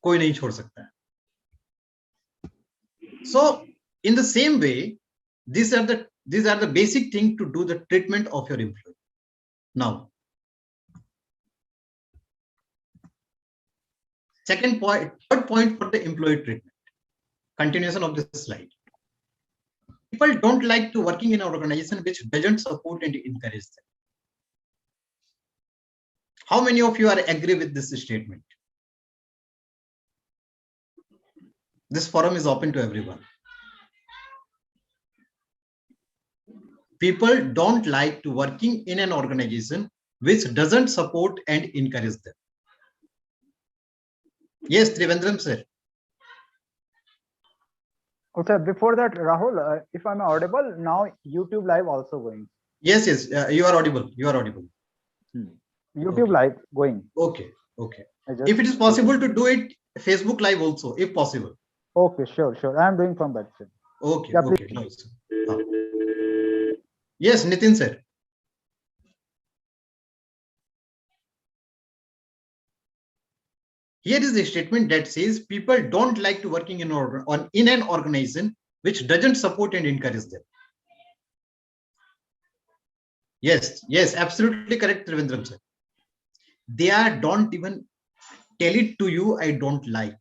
कोई नहीं छोड़ सकता है. So in the same way, these are the basic thing to do the treatment of your employee. Now, third point for the employee treatment. Continuation of this slide. People don't like to working in an organization which doesn't support and encourage them. How many of you are agree with this statement? This forum is open to everyone. People don't like to working in an organization which doesn't support and encourage them. Yes, Trivandrum sir. Okay, before that, Rahul, if I'm audible, now YouTube live also going. Yes, you are audible. You are audible. YouTube live going. Okay. If it is possible to do it, Facebook live also, if possible. Okay, sure. I am doing from that side. Okay. No, sir. Yes, Nitin sir. Here is a statement that says people don't like to working in an organization which doesn't support and encourage them. Yes, absolutely correct, Trivandrum sir. They don't even tell it to you, I don't like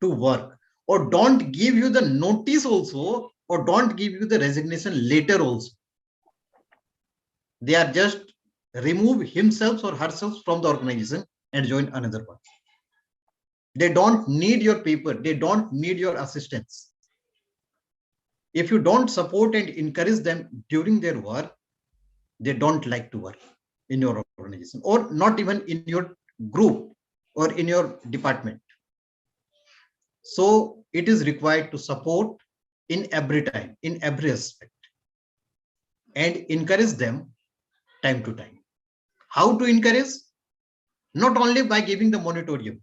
to work, or don't give you the notice also, or don't give you the resignation letter also. They are just remove himself or herself from the organization and join another one. They don't need your paper. They don't need your assistance. If you don't support and encourage them during their work, they don't like to work in your organization, or not even in your group or in your department. So it is required to support in every time, in every aspect, and encourage them time to time. How to encourage? Not only by giving the monetary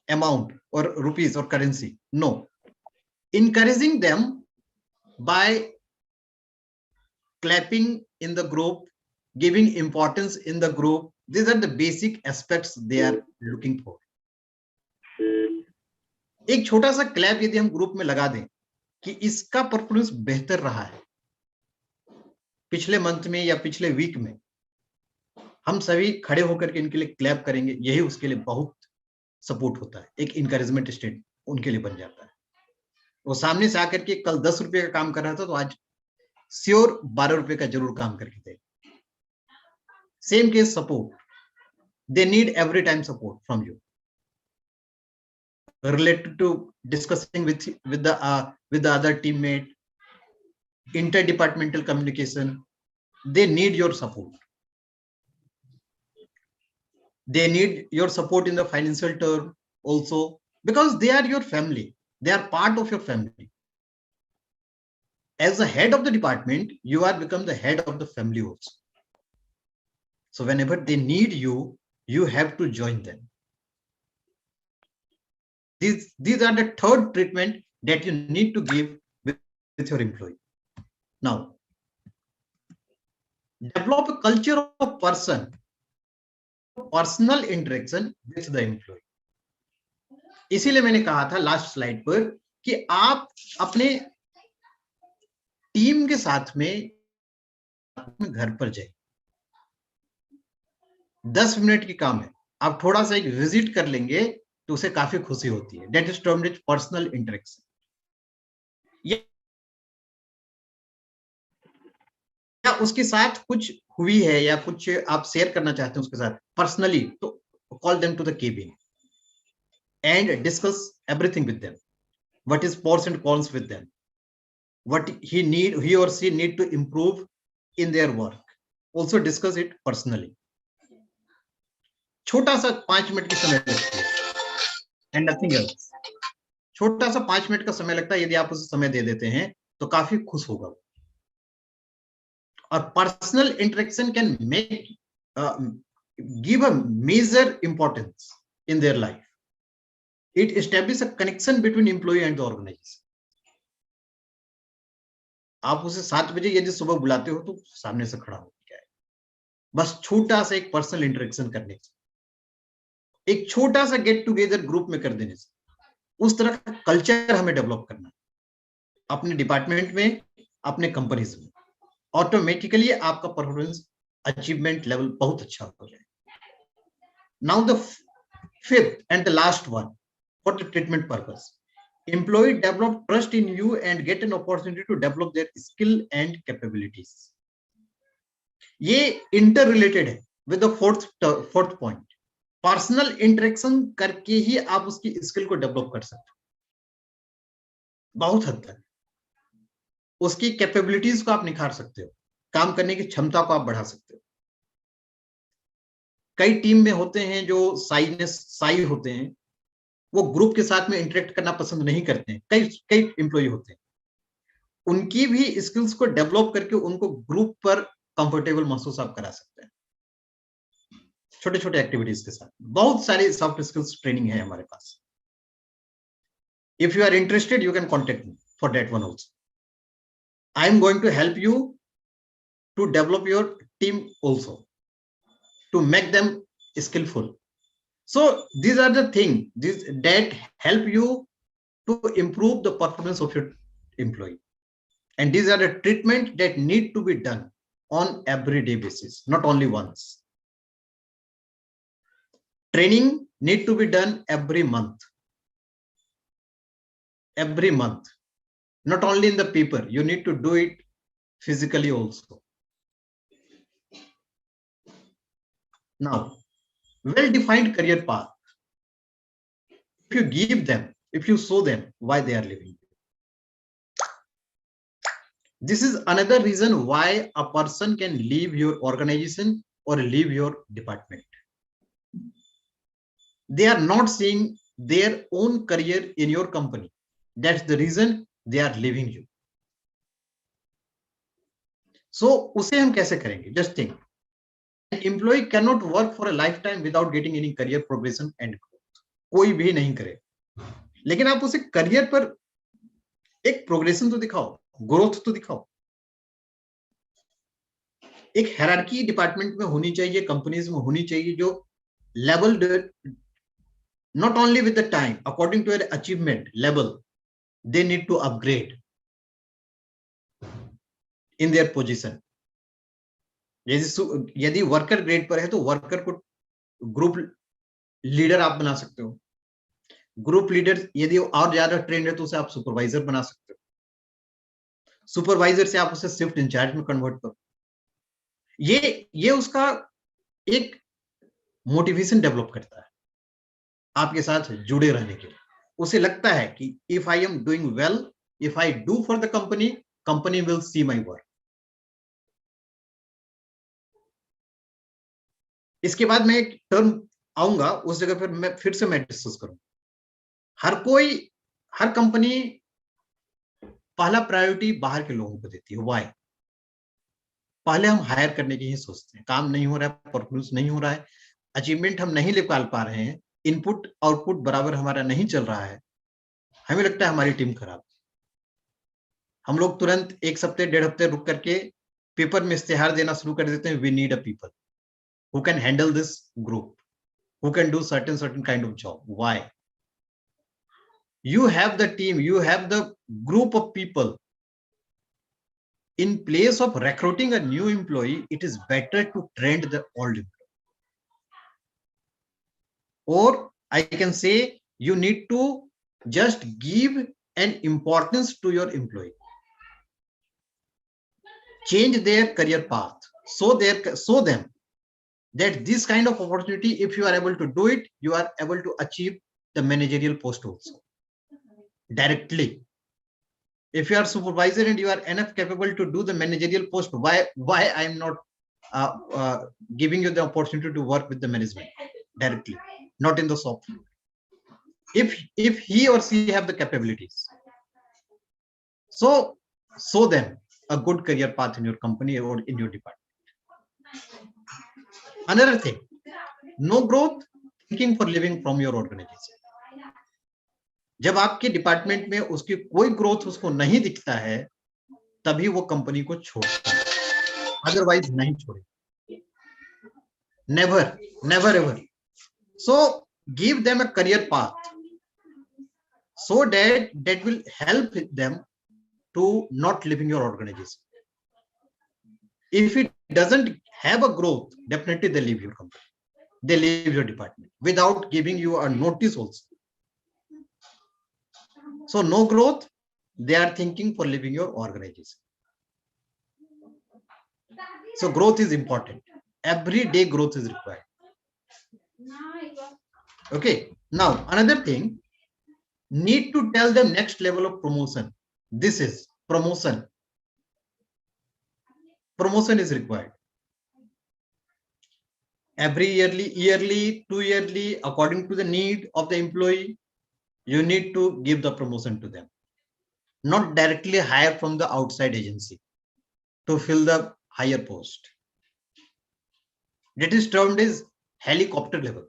amount or rupees or currency. No. Encouraging them by clapping in the group, giving importance in the group. These are the basic aspects they are looking for. एक छोटा सा clap यदि हम group में लगा दें कि इसका परफॉर्मेंस बेहतर रहा है पिछले मंथ में या पिछले वीक में, हम सभी खड़े होकर के इनके लिए क्लैप करेंगे, यही उसके लिए बहुत सपोर्ट होता है, एक इंकरेजमेंट स्टेट उनके लिए बन जाता है. वो सामने से आकर के कल 10 रुपए का काम कर रहा था तो आज श्योर 12 रुपए का जरूर काम करके देगा. Same case support. They need every time support from you related to discussing with the other teammate, interdepartmental communication. They need your support. They need your support in the financial term also, because they are your family. They are part of your family. As the head of the department, you are become the head of the family also. So whenever they need you, you have to join them. These are the third treatment that you need to give with your employee. Now, develop a culture of personal interaction with the employee. इसीलिए मैंने कहा था last slide पर कि आप अपने team के साथ में घर पर जाए. 10 मिनट की काम है, आप थोड़ा सा एक विजिट कर लेंगे तो उसे काफी खुशी होती है. That is termed personal interaction. या उसके साथ कुछ हुई है या कुछ आप शेयर करना चाहते हैं उसके साथ पर्सनली, तो call them to the cabin and discuss everything with them. What is pros and cons with them? What he or she need to improve in their work. Also discuss it personally. छोटा सा 5 minute की समय लगती है and nothing else. छोटा सा 5 minute का समय लगता है, यदि आप उसे समय दे देते हैं तो काफी खुश होगा. और personal interaction can make give a major importance in their life. It establishes a connection between employee and the organization. आप उसे 7 बजे यदि सुबह बुलाते हो तो सामने से खड़ा हो जाए, बस छोटा सा एक पर्सनल इंटरेक्शन करने से. एक छोटा सा गेट टुगेदर ग्रुप में कर देने से, उस तरह का कल्चर हमें डेवलप करना है अपने डिपार्टमेंट में, अपने कंपनीज में। ऑटोमेटिकली आपका परफॉर्मेंस अचीवमेंट लेवल बहुत अच्छा हो जाए। Now the fifth and the last one, for the treatment purpose, employee develop trust in you and get an opportunity to develop their skill and capabilities. ये inter related है with the fourth point. Personal interaction करके ही आप उसकी skill को develop कर सकते हो बहुत हद तक, उसकी कैपेबिलिटीज को आप निखार सकते हो, काम करने की क्षमता को आप बढ़ा सकते हो। कई टीम में होते हैं जो साई होते हैं, वो ग्रुप के साथ में इंटरेक्ट करना पसंद नहीं करते हैं। कई एम्प्लॉय होते हैं, उनकी भी स्किल्स को डेवलप करके उनको ग्रुप पर कंफर्टेबल महसूस आप करा सकते हैं छोटे छोटे एक्टिविटीज के साथ। बहुत सारी सॉफ्ट स्किल्स ट्रेनिंग है हमारे पास। If you are interested you can contact me for that one also. I am going to help you to develop your team also, to make them skillful. So these are the things that help you to improve the performance of your employee, and these are the treatment that need to be done on everyday basis, not only once. Training need to be done every month, not only in the paper, you need to do it physically also. Now, well-defined career path, if you give them, if you show them why they are living, this is another reason why a person can leave your organization or leave your department. They are not seeing their own career in your company. That's the reason they are leaving you. So उसे हम कैसे करेंगे? Just think. An employee cannot work for a lifetime without getting any career progression and growth. कोई भी नहीं करे, लेकिन आप उसे करियर पर एक प्रोग्रेशन तो दिखाओ, ग्रोथ तो दिखाओ। एक हायरार्की डिपार्टमेंट में होनी चाहिए, कंपनीज में होनी चाहिए, जो level not only with the time, according to their achievement level, they need to upgrade in their position. यदि वर्कर ग्रेड पर है तो वर्कर को ग्रुप लीडर आप बना सकते हो। ग्रुप लीडर यदि और ज्यादा ट्रेंड है तो उसे आप सुपरवाइजर बना सकते हो। सुपरवाइजर से आप उसे शिफ्ट इंचार्ज में कन्वर्ट करो। ये उसका एक मोटिवेशन डेवलप करता है आपके साथ जुड़े रहने के लिए। उसे लगता है कि if I am doing well, if I do for the company, company will see my work. इसके बाद मैं एक टर्म आऊंगा, उस जगह पर मैं फिर से डिस्कस करूं। हर कंपनी पहला प्रायोरिटी बाहर के लोगों को देती है। व्हाई? पहले हम हायर करने की ही सोचते हैं। काम नहीं हो रहा है, परफॉर्मेंस नहीं हो रहा है, अचीवमेंट हम नहीं निकाल पा रहे हैं, इनपुट आउटपुट बराबर हमारा नहीं चल रहा है, हमें लगता है हमारी टीम खराब। हम लोग तुरंत एक हफ्ते डेढ़ हफ्ते रुक करके पेपर में इस्तेहार देना शुरू कर देते हैं, we need a people who can handle this group, who can do certain kind of job. Why? You have the team, you have the group of people. In place of recruiting a new employee, it is better to train the old employee. Or I can say you need to just give an importance to your employee. Change their career path. Show them that this kind of opportunity, if you are able to do it, you are able to achieve the managerial post also directly. If you are supervisor and you are enough capable to do the managerial post, why I am not giving you the opportunity to work with the management directly, not in the shop floor? If he or she have the capabilities, so show them a good career path in your company or in your department. Another thing, no growth thinking for living from your organization. जब आपके department में उसकी कोई growth उसको नहीं दिखता है, तभी वो कंपनी को छोड़ता है, अदरवाइज नहीं छोड़े। Never ever. So give them a career path so that will help them to not leaving your organization. If it doesn't have a growth, definitely they leave your company. They leave your department without giving you a notice also. So no growth, they are thinking for leaving your organization. So growth is important. Every day growth is required. Okay. Now another thing, need to tell them next level of promotion. This is promotion. Promotion is required. Every yearly, 2 yearly, according to the need of the employee, you need to give the promotion to them. Not directly hire from the outside agency to fill the higher post. That is termed as helicopter level.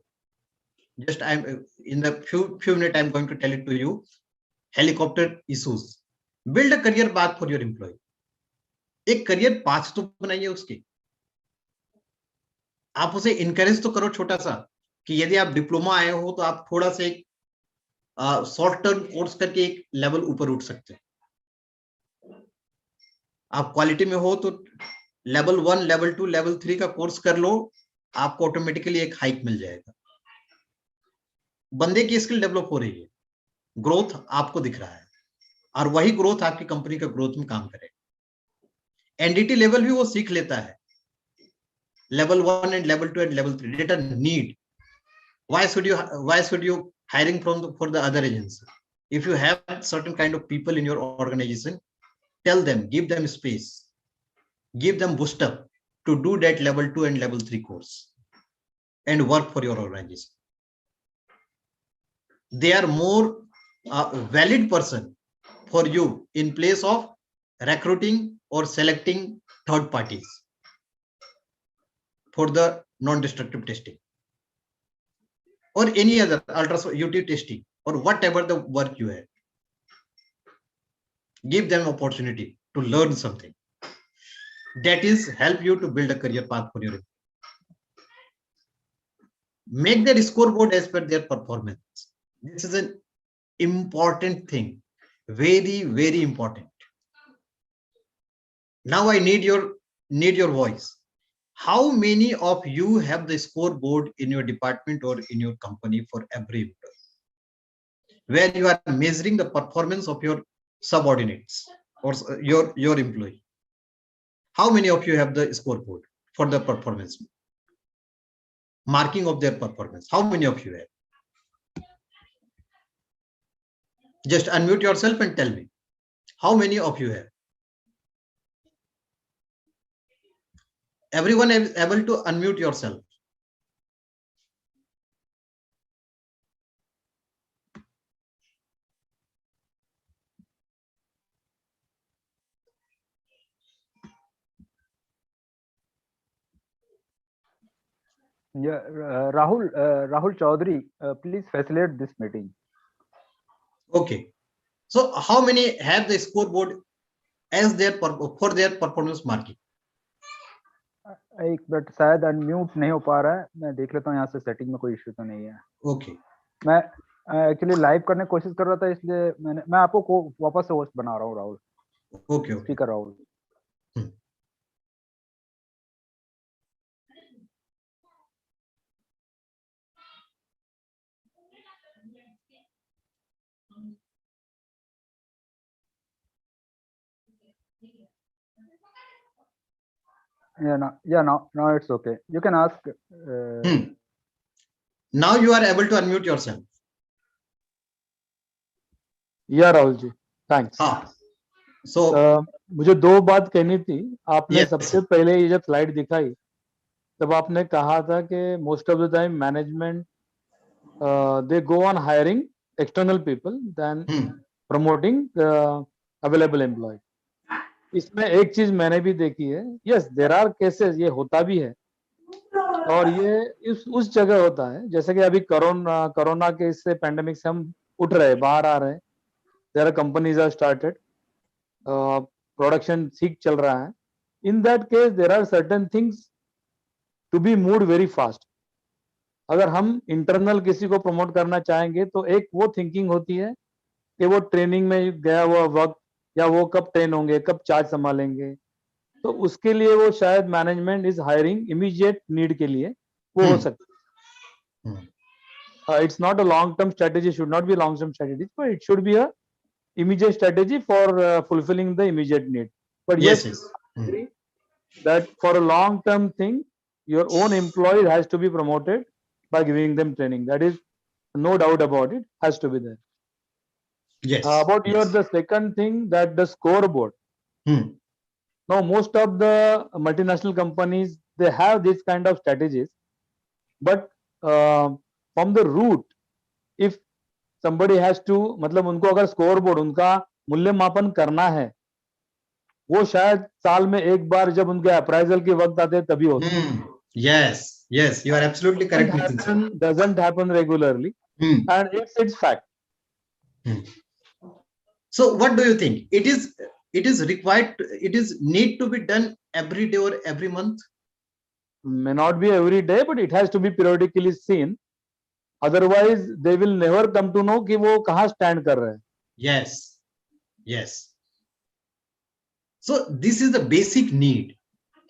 Just I'm in the few minutes I'm going to tell it to you. Helicopter issues. Build a career path for your employee. एक career path तो बनाइए उसकी. आप उसे encourage तो करो छोटा सा कि यदि आप डिप्लोमा आए हो तो आप थोड़ा से शॉर्ट टर्म कोर्स करके एक लेवल ऊपर उठ सकते हैं. आप क्वालिटी में हो तो लेवल 1, लेवल 2, लेवल 3 का कोर्स कर लो, आपको ऑटोमेटिकली एक हाइक मिल जाएगा. बंदे की स्किल डेवलप हो रही है, ग्रोथ आपको दिख रहा है और वही ग्रोथ आपकी कंपनी का ग्रोथ में काम करेगा. एनडीटी लेवल भी वो सीख लेता है. Level 1 and level 2 and level 3 data need. Why should you hiring for the other agency? If you have certain kind of people in your organization, tell them, give them space, give them boost up to do that level 2 and level 3 course and work for your organization. They are more valid person for you in place of recruiting or selecting third parties for the non-destructive testing or any other UT testing or whatever the work you have. Give them opportunity to learn something. That is help you to build a career path for your employee. Make their scoreboard as per their performance. This is an important thing. Very, very important. Now I need your voice. How many of you have the scoreboard in your department or in your company for every employee, where you are measuring the performance of your subordinates or your employee? How many of you have the scoreboard for the performance, marking of their performance? How many of you have? Just unmute yourself and tell me. How many of you have? Everyone is able to unmute yourself. Yeah, Rahul Chaudhary, please facilitate this meeting. Okay. So how many have the scoreboard as for their performance marking? एक but शायद unmute नहीं हो पा रहा है. मैं देख लेता हूँ यहाँ से सेटिंग में कोई इश्यू तो नहीं है. ओके. मैं एक्चुअली लाइव करने की कोशिश कर रहा था, इसलिए मैं आपको वापस से होस्ट बना रहा हूँ Rahul. Okay. Speaker Rahul. Now it's okay. You can ask. Now you are able to unmute yourself. या राहुल जी, थैंक्स. So मुझे दो बात कहनी थी. आपने yes. सबसे पहले ये जब स्लाइड दिखाई तब आपने कहा था कि most of the time management they go on hiring external people then promoting available employ. इसमें एक चीज मैंने भी देखी है. यस, देयर आर केसेस, ये होता भी है और ये उस जगह होता है जैसे कि अभी कोरोना के इससे पैंडेमिक से हम उठ रहे, बाहर आ रहे. There are companies are started, production ठीक चल रहा है. In that case there are certain things to be moved very fast. अगर हम इंटरनल किसी को प्रमोट करना चाहेंगे तो एक वो थिंकिंग होती है कि वो ट्रेनिंग में गया हुआ वक्त, या वो कब ट्रेन होंगे, कब चार्ज संभालेंगे, तो उसके लिए वो शायद management is hiring immediate need के लिए, वो हो सकता है. It's not a long term strategy, should not be a long term strategy, but it should be a immediate strategy for fulfilling the immediate need. But Yes, yes, yes. I agree that for a long term thing, your own employee has to be promoted by giving them training. That is no doubt about it, has to be there. Yes. About your Yes. the second thing, that the scoreboard. Now most of the multinational companies, they have this kind of strategies, but from the root, if somebody has to, मतलब उनको अगर score board, उनका मूल्यमापन करना है, वो शायद साल में एक बार जब उनके अप्राइजल के वक्त आते हैं तभी होता है. Yes, yes, you are absolutely correct, Nitin sir. Doesn't happen regularly, and it's fact. So what do you think? It is required, it is need to be done every day or every month? May not be every day, but it has to be periodically seen. Otherwise, they will never come to know कि वो कहाँ stand कर रहे हैं. Yes, yes. So this is the basic need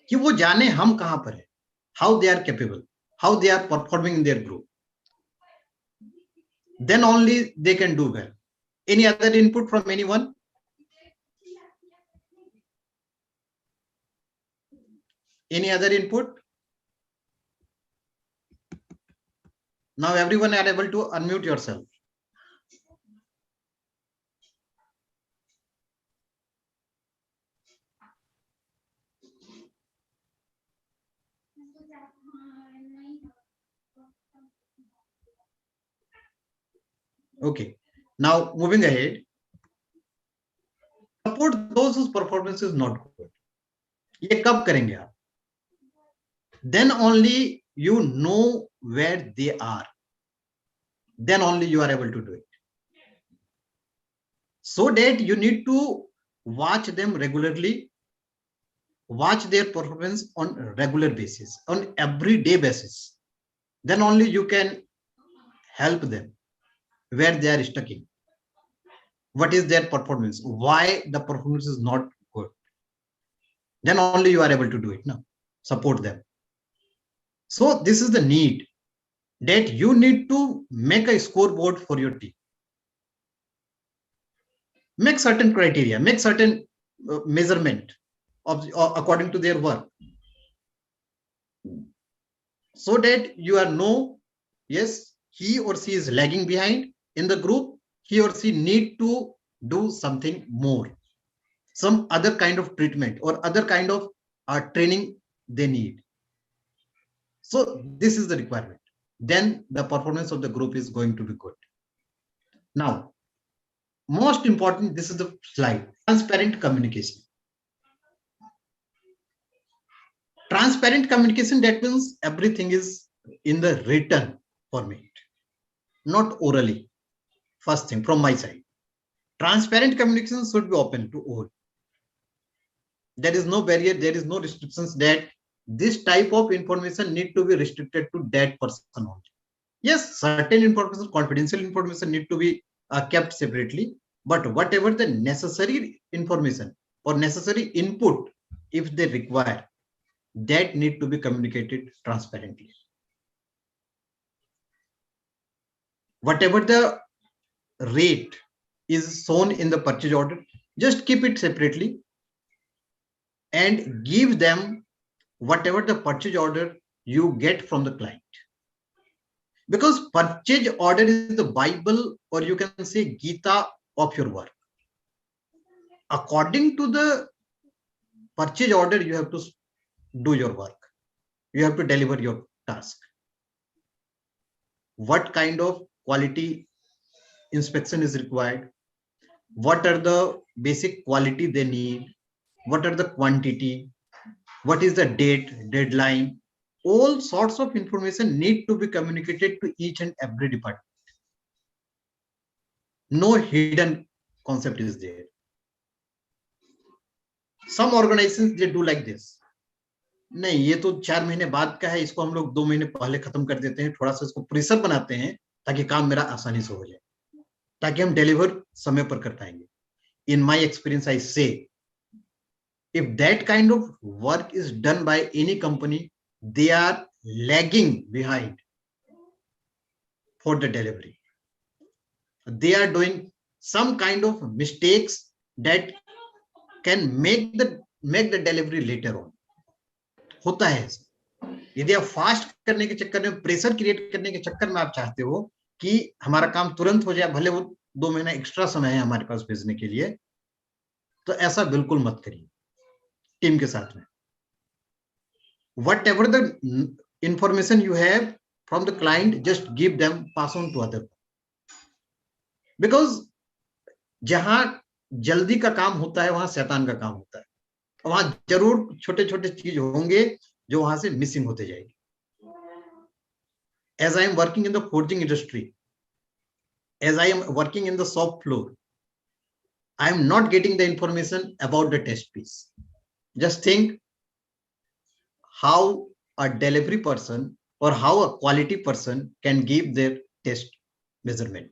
कि वो जाने हम कहाँ पर है, how they are capable, how they are performing in their group. Then only they can do well. Any other input from anyone? Any other input? Now everyone are able to unmute yourself. Okay. Now moving ahead. Support those whose performance is not good. ये कब करेंगे आप? Then only you know where they are. Then only you are able to do it. So that you need to watch them regularly, watch their performance on a regular basis, on everyday basis. Then only you can help them where they are stuck in. What is their performance? Why the performance is not good? Then only you are able to do it now. Support them. So this is the need that you need to make a scoreboard for your team. Make certain criteria, make certain measurement of according to their work, so that you are know, yes, he or she is lagging behind in the group, he or she need to do something more, some other kind of treatment or other kind of training they need. So this is the requirement. Then the performance of the group is going to be good. Now, most important, this is the slide, transparent communication. Transparent communication, that means everything is in the written format, not orally. First thing from my side, transparent communication should be open to all. There is no barrier, there is no restrictions that this type of information need to be restricted to that person only. Yes, certain information, confidential information need to be kept separately, but whatever the necessary information or necessary input, if they require, that need to be communicated transparently. Whatever the rate is shown in the purchase order, just keep it separately and give them whatever the purchase order you get from the client. Because purchase order is the Bible, or you can say Gita of your work. According to the purchase order, you have to do your work. You have to deliver your task. What kind of quality inspection is required? What are the basic quality they need? What are the quantity? What is the date, deadline? All sorts of information need to be communicated to each and every department. No hidden concept is there. Some organizations, they do like this. नहीं, ये तो 4 महीने बाद का है, इसको हम लोग 2 महीने पहले खत्म कर देते हैं, थोड़ा सा इसको प्रेशर बनाते हैं ताकि काम मेरा आसानी से हो जाए, ताकि हम डिलीवर समय पर कर पाएंगे. In my experience, I say, if that kind of work is done by any company, they are lagging behind for the delivery. They are doing some kind of mistakes that can make the delivery later on. होता है ऐसा. यदि आप fast करने के चक्कर में, pressure create करने के चक्कर में आप चाहते हो कि हमारा काम तुरंत हो जाए, भले वो 2 महीना एक्स्ट्रा समय है हमारे पास भेजने के लिए, तो ऐसा बिल्कुल मत करिए टीम के साथ में. Whatever the information you have from the client, just give them, pass on to other. Because जहां जल्दी का काम होता है वहां शैतान का काम होता है, वहां जरूर छोटे छोटे चीज होंगे जो वहां से मिसिंग होते जाएगी. As I am working in the forging industry, as I am working in the shop floor, I am not getting the information about the test piece. Just think how a delivery person or how a quality person can give their test measurement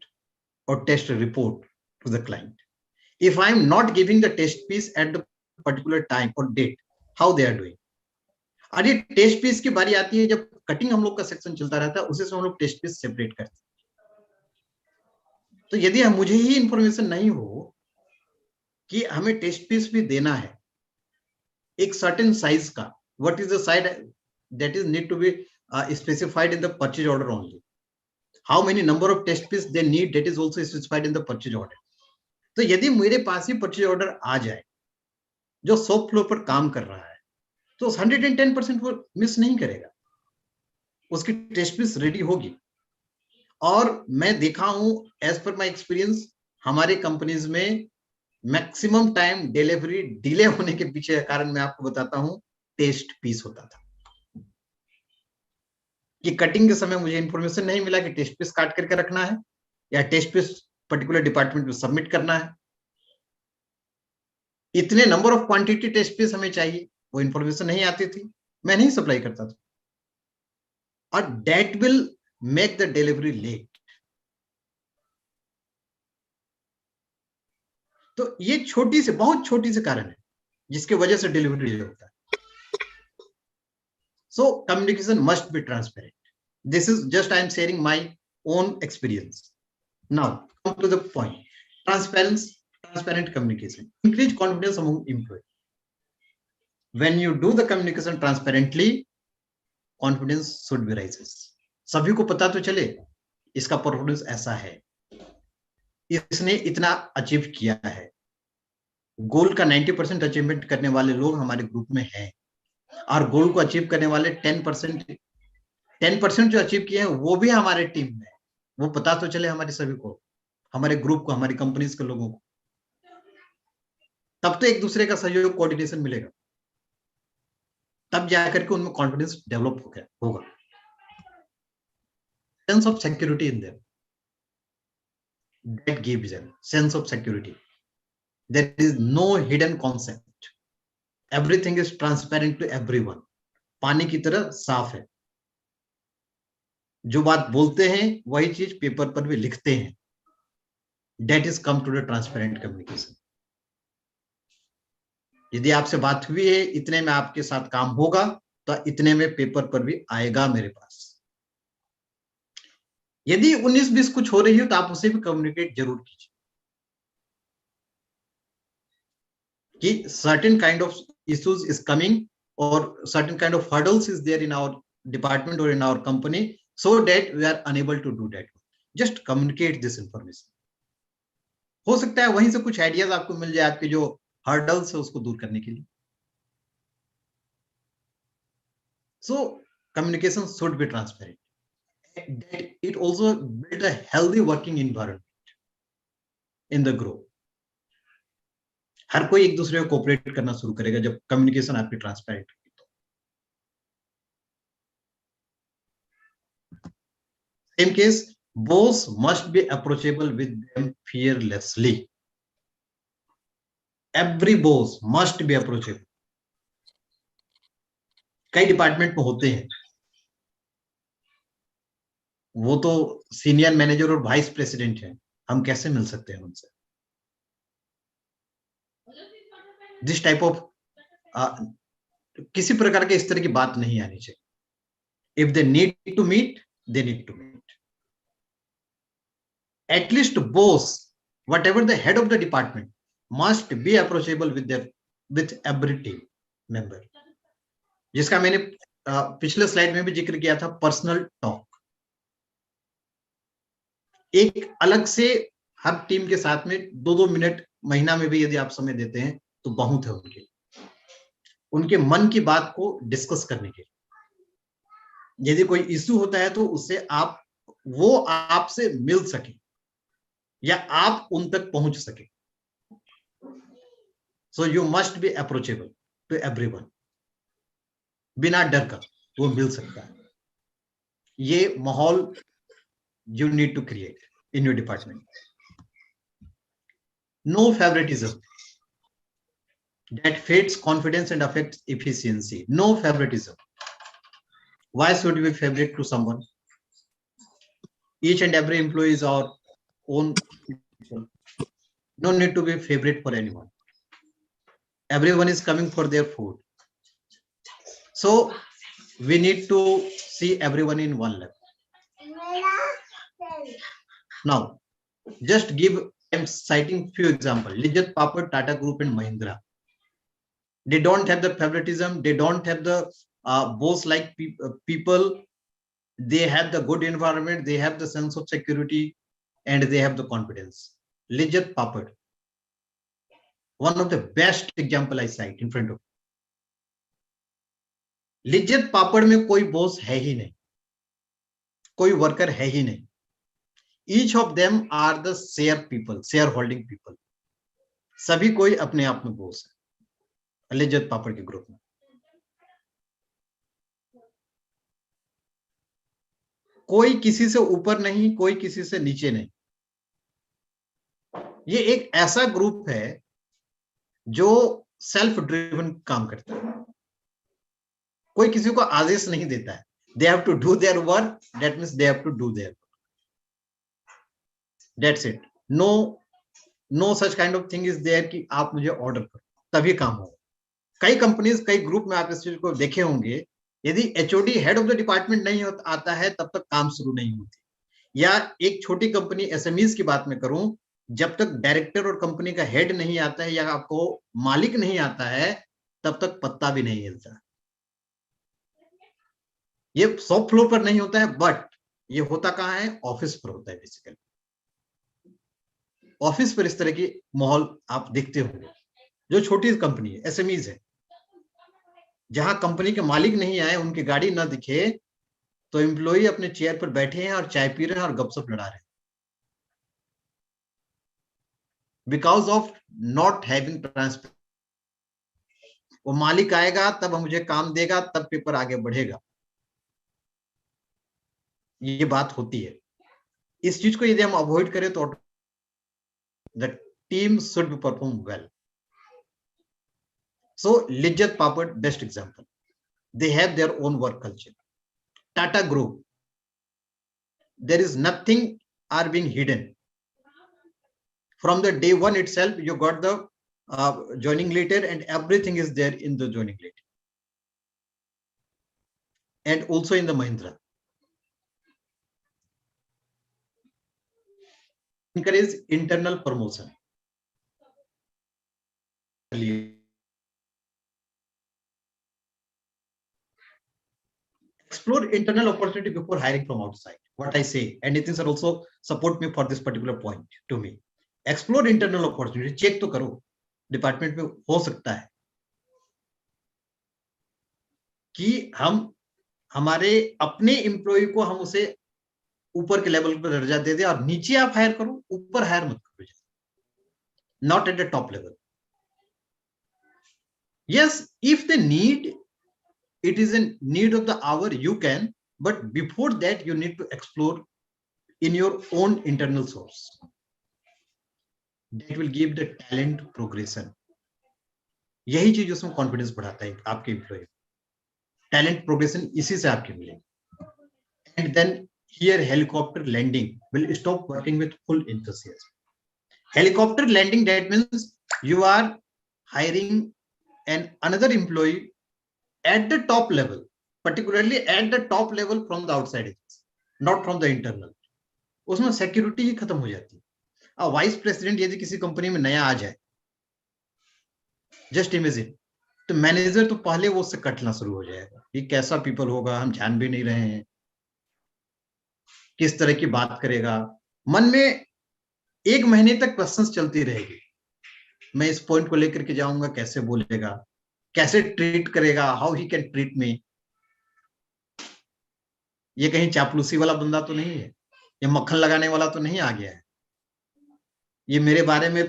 or test report to the client. If I am not giving the test piece at the particular time or date, how they are doing. और ये test piece की बारी आती है जब cutting हम लोग का सेक्शन चलता रहता है, उसी से हम लोग टेस्ट पीस सेपरेट करते हैं. तो यदि मुझे ही इंफॉर्मेशन नहीं हो कि हमें टेस्ट पीस भी देना है एक सर्टेन साइज का, what is the size that is need to be specified in the purchase order only. How many number of test piece they need, that is also specified in the purchase order. तो यदि मेरे पास ही purchase order आ जाए जो shop floor पर काम कर रहा है, तो 110% वो मिस नहीं करेगा, उसकी टेस्ट पीस रेडी होगी. और मैं देखा हूं, एज पर माय एक्सपीरियंस, हमारे कंपनीज में मैक्सिमम टाइम डिलीवरी डिले होने के पीछे का कारण मैं आपको बताता हूं, टेस्ट पीस होता था. कि कटिंग के समय मुझे इंफॉर्मेशन नहीं मिला कि टेस्ट पीस काट करके रखना है या टेस्ट पीस पर्टिकुलर डिपार्टमेंट में सबमिट करना है. इतने number of quantity test piece हमें चाहिए, वो इंफॉर्मेशन नहीं आती थी, मैं नहीं सप्लाई करता था, और that will make the delivery late. तो ये छोटी से, बहुत छोटी से कारण है जिसकी वजह से डिलीवरी डिले होता है. So communication must be transparent. This is just I am sharing my own experience. Now, come to the point. Transparent communication. Increase confidence among employees. When you do the communication transparently, confidence should be rises. सभी को पता तो चले इसका performance ऐसा है, इसने इतना अचीव किया है. गोल का 90% अचीवमेंट करने वाले लोग हमारे ग्रुप में हैं, और गोल को अचीव करने वाले 10% जो अचीव किए हैं वो भी हमारे टीम में है. वो पता तो चले हमारे सभी को, हमारे ग्रुप को, हमारी कंपनीज के लोगों को, तब तो एक दूसरे का सहयोग, कोऑर्डिनेशन मिलेगा, तब जाकर के उनमें कॉन्फिडेंस डेवलप होगा. Sense of security in them, that gives them sense of security. There is no hidden concept, everything is transparent to everyone. पानी की तरह साफ है, जो बात बोलते हैं वही चीज पेपर पर भी लिखते हैं. That is come to the transparent communication. यदि आपसे बात हुई है, इतने में आपके साथ काम होगा, तो इतने में पेपर पर भी आएगा मेरे पास. यदि 19-20 कुछ हो रही हो तो आप उसे भी कम्युनिकेट जरूर कीजिए कि certain kind of issues is coming or certain kind of hurdles is there in our department or in our company, so that we are unable to do that. Just communicate this information. हो सकता है वहीं से कुछ ideas आपको मिल जाए आपके जो हर्डल्स है उसको दूर करने के लिए. So communication should be transparent. It also build a healthy working environment in the group. हर कोई एक दूसरे को कोऑपरेट करना शुरू करेगा जब कम्युनिकेशन आपकी ट्रांसपेरेंट होगी. Same case, boss must be approachable with them fearlessly. Every boss must be approachable. कई डिपार्टमेंट में होते हैं, वो तो सीनियर मैनेजर और वाइस प्रेसिडेंट हैं, हम कैसे मिल सकते हैं उनसे? दिस टाइप ऑफ किसी प्रकार के इस तरह की बात नहीं आनी चाहिए. If they need to meet, they need to meet. At least boss, whatever the head of the department, must be approachable with every team member, जिसका मैंने पिछले स्लाइड में भी जिक्र किया था, पर्सनल टॉक. एक अलग से हर टीम के साथ में 2-2 मिनट महीना में भी यदि आप समय देते हैं तो बहुत है उनके मन की बात को डिस्कस करने के लिए. यदि कोई इश्यू होता है तो उससे वो आपसे मिल सके या आप उन तक पहुंच सके. So you must be approachable to everyone. बिना डर का वो मिल सकता है. ये माहौल you need to create in your department. No favoritism that fades confidence and affects efficiency. No favoritism. Why should we favorite to someone? Each and every employee is our own people. No need to be favorite for anyone. Everyone is coming for their food. So we need to see everyone in one level. Now, just I'm citing few examples. Lijjat Papad, Tata Group and Mahindra. They don't have the favoritism. They don't have the boss like people. They have the good environment. They have the sense of security and they have the confidence. Lijjat Papad, one of the best example I cite in front of you. Lijjat Papad में कोई boss है ही नहीं, कोई worker है ही नहीं. Each of them are the shareholding people. सभी कोई अपने आप में boss है लिज्जत पापड़ के ग्रुप में. कोई किसी से ऊपर नहीं, कोई किसी से नीचे नहीं. ये एक ऐसा ग्रुप है जो सेल्फ ड्रिवन काम करता है. कोई किसी को आदेश नहीं देता है. They have to do their work, that means they have to do their, that's it. No such kind of thing is there कि आप मुझे ऑर्डर करो तभी काम होगा. कई कंपनीज, कई ग्रुप में आप इस चीज को देखे होंगे, यदि HOD head of the department नहीं आता है तब तक काम शुरू नहीं होती. या एक छोटी कंपनी एसएमईज की बात मैं करूं, जब तक डायरेक्टर और कंपनी का हेड नहीं आता है या आपको मालिक नहीं आता है तब तक पत्ता भी नहीं हिलता. ये शॉप फ्लोर पर नहीं होता है, बट ये होता कहां है? ऑफिस पर होता है. बेसिकली ऑफिस पर इस तरह की माहौल आप देखते होंगे. जो छोटी कंपनी है, एसएमईज है, जहां कंपनी के मालिक नहीं आए, उनकी गाड़ी ना दिखे, तो एम्प्लॉई अपने चेयर पर बैठे हैं और चाय पी रहे हैं और गपशप लड़ा रहे हैं. Because of not having transparency. वो मालिक आएगा तब मुझे काम देगा, तब पेपर आगे बढ़ेगा. ये बात होती है. इस चीज को यदि हम अवॉइड करें तो the team should be perform well. So Lijjat papad best example. They have their own work culture. Tata Group, there is nothing are being hidden. From the day one itself, you got the joining letter and everything is there in the joining letter. And also in the Mahindra. Encourage internal promotion. Explore internal opportunity before hiring from outside. What I say, and Nitin sir also support me for this particular point to me. Explore internal opportunity. Check तो करो department में हो सकता है कि हम हमारे अपने एम्प्लॉय को हम उसे ऊपर के लेवल पर दर्जा दे दे, और नीचे आप हायर करो, ऊपर हायर मत करो. Not at the top level. Yes, if they need, it is in need of the hour, you can, but before that you need to explore in your own internal source. That will give the talent progression. यही चीज उसमें confidence बढ़ाता है आपके employ. Talent progression इसी से आपकी मिलेगी। And then here helicopter landing will stop working with full enthusiasm. Helicopter landing, that means you are hiring an another employee at the top level, particularly at the top level from the outside agents, not from the internal. उसमें security ही खत्म हो जाती है। अब vice president यदि किसी company में नया आ जाए, जस्ट इमेजिन, तो मैनेजर तो पहले वो उससे कटना शुरू हो जाएगा, ये कैसा पीपल होगा, हम जान भी नहीं रहे हैं, किस तरह की बात करेगा। मन में 1 महीने तक क्वेश्चंस चलती रहेगी, मैं इस पॉइंट को लेकर के जाऊंगा, कैसे बोलेगा, कैसे ट्रीट करेगा, how he can treat me, ये कहीं चापलूसी वाला बंदा तो नहीं है, ये मक्खन लगाने वाला तो नहीं आ गया है, ये मेरे बारे में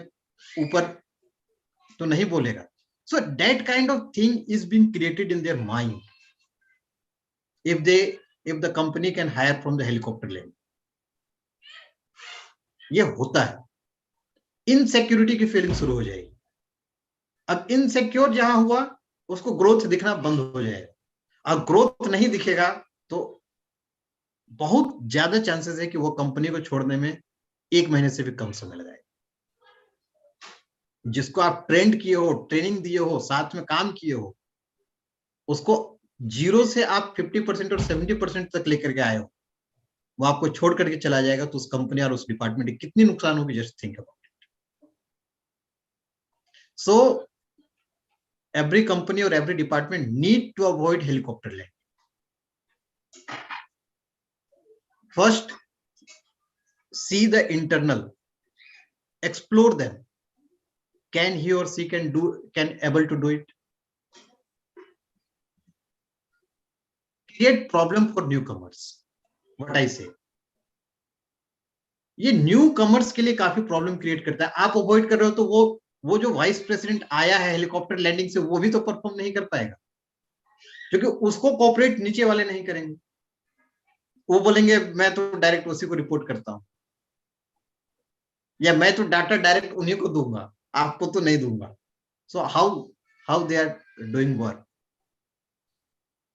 ऊपर तो नहीं बोलेगा। So that kind of thing is being created in their mind if the company can hire from the helicopter lane. ये होता है, इनसिक्योरिटी की फीलिंग शुरू हो जाएगी। अब इनसिक्योर जहां हुआ उसको ग्रोथ दिखना बंद हो जाएगा। अब ग्रोथ नहीं दिखेगा तो बहुत ज्यादा चांसेस है कि वो कंपनी को छोड़ने में 1 महीने से भी कम समय लगाएगा। जिसको आप ट्रेंड किए हो, ट्रेनिंग दिए हो, साथ में काम किए हो, उसको 0 से आप 50% और 70% तक लेकर के आए हो, वो आपको छोड़ करके चला जाएगा, तो उस कंपनी और उस डिपार्टमेंट की कितनी नुकसान होगी, just think about it. So every company or every department need to avoid helicopter landing. First, see the internal, explore them. Can he or she can able to do it? Create problem for newcomers. What I say, ये new commerce के लिए काफी problem create करता है। आप avoid कर रहे हो तो वो जो वाइस प्रेसिडेंट आया है हेलीकॉप्टर लैंडिंग से, वो भी तो परफॉर्म नहीं कर पाएगा, क्योंकि उसको कोऑपरेट नीचे वाले नहीं करेंगे। वो बोलेंगे मैं तो डायरेक्ट उसी को रिपोर्ट करता हूं, या मैं तो डाटा डायरेक्ट उन्हीं को दूंगा, आपको तो नहीं दूंगा। So how they are doing work.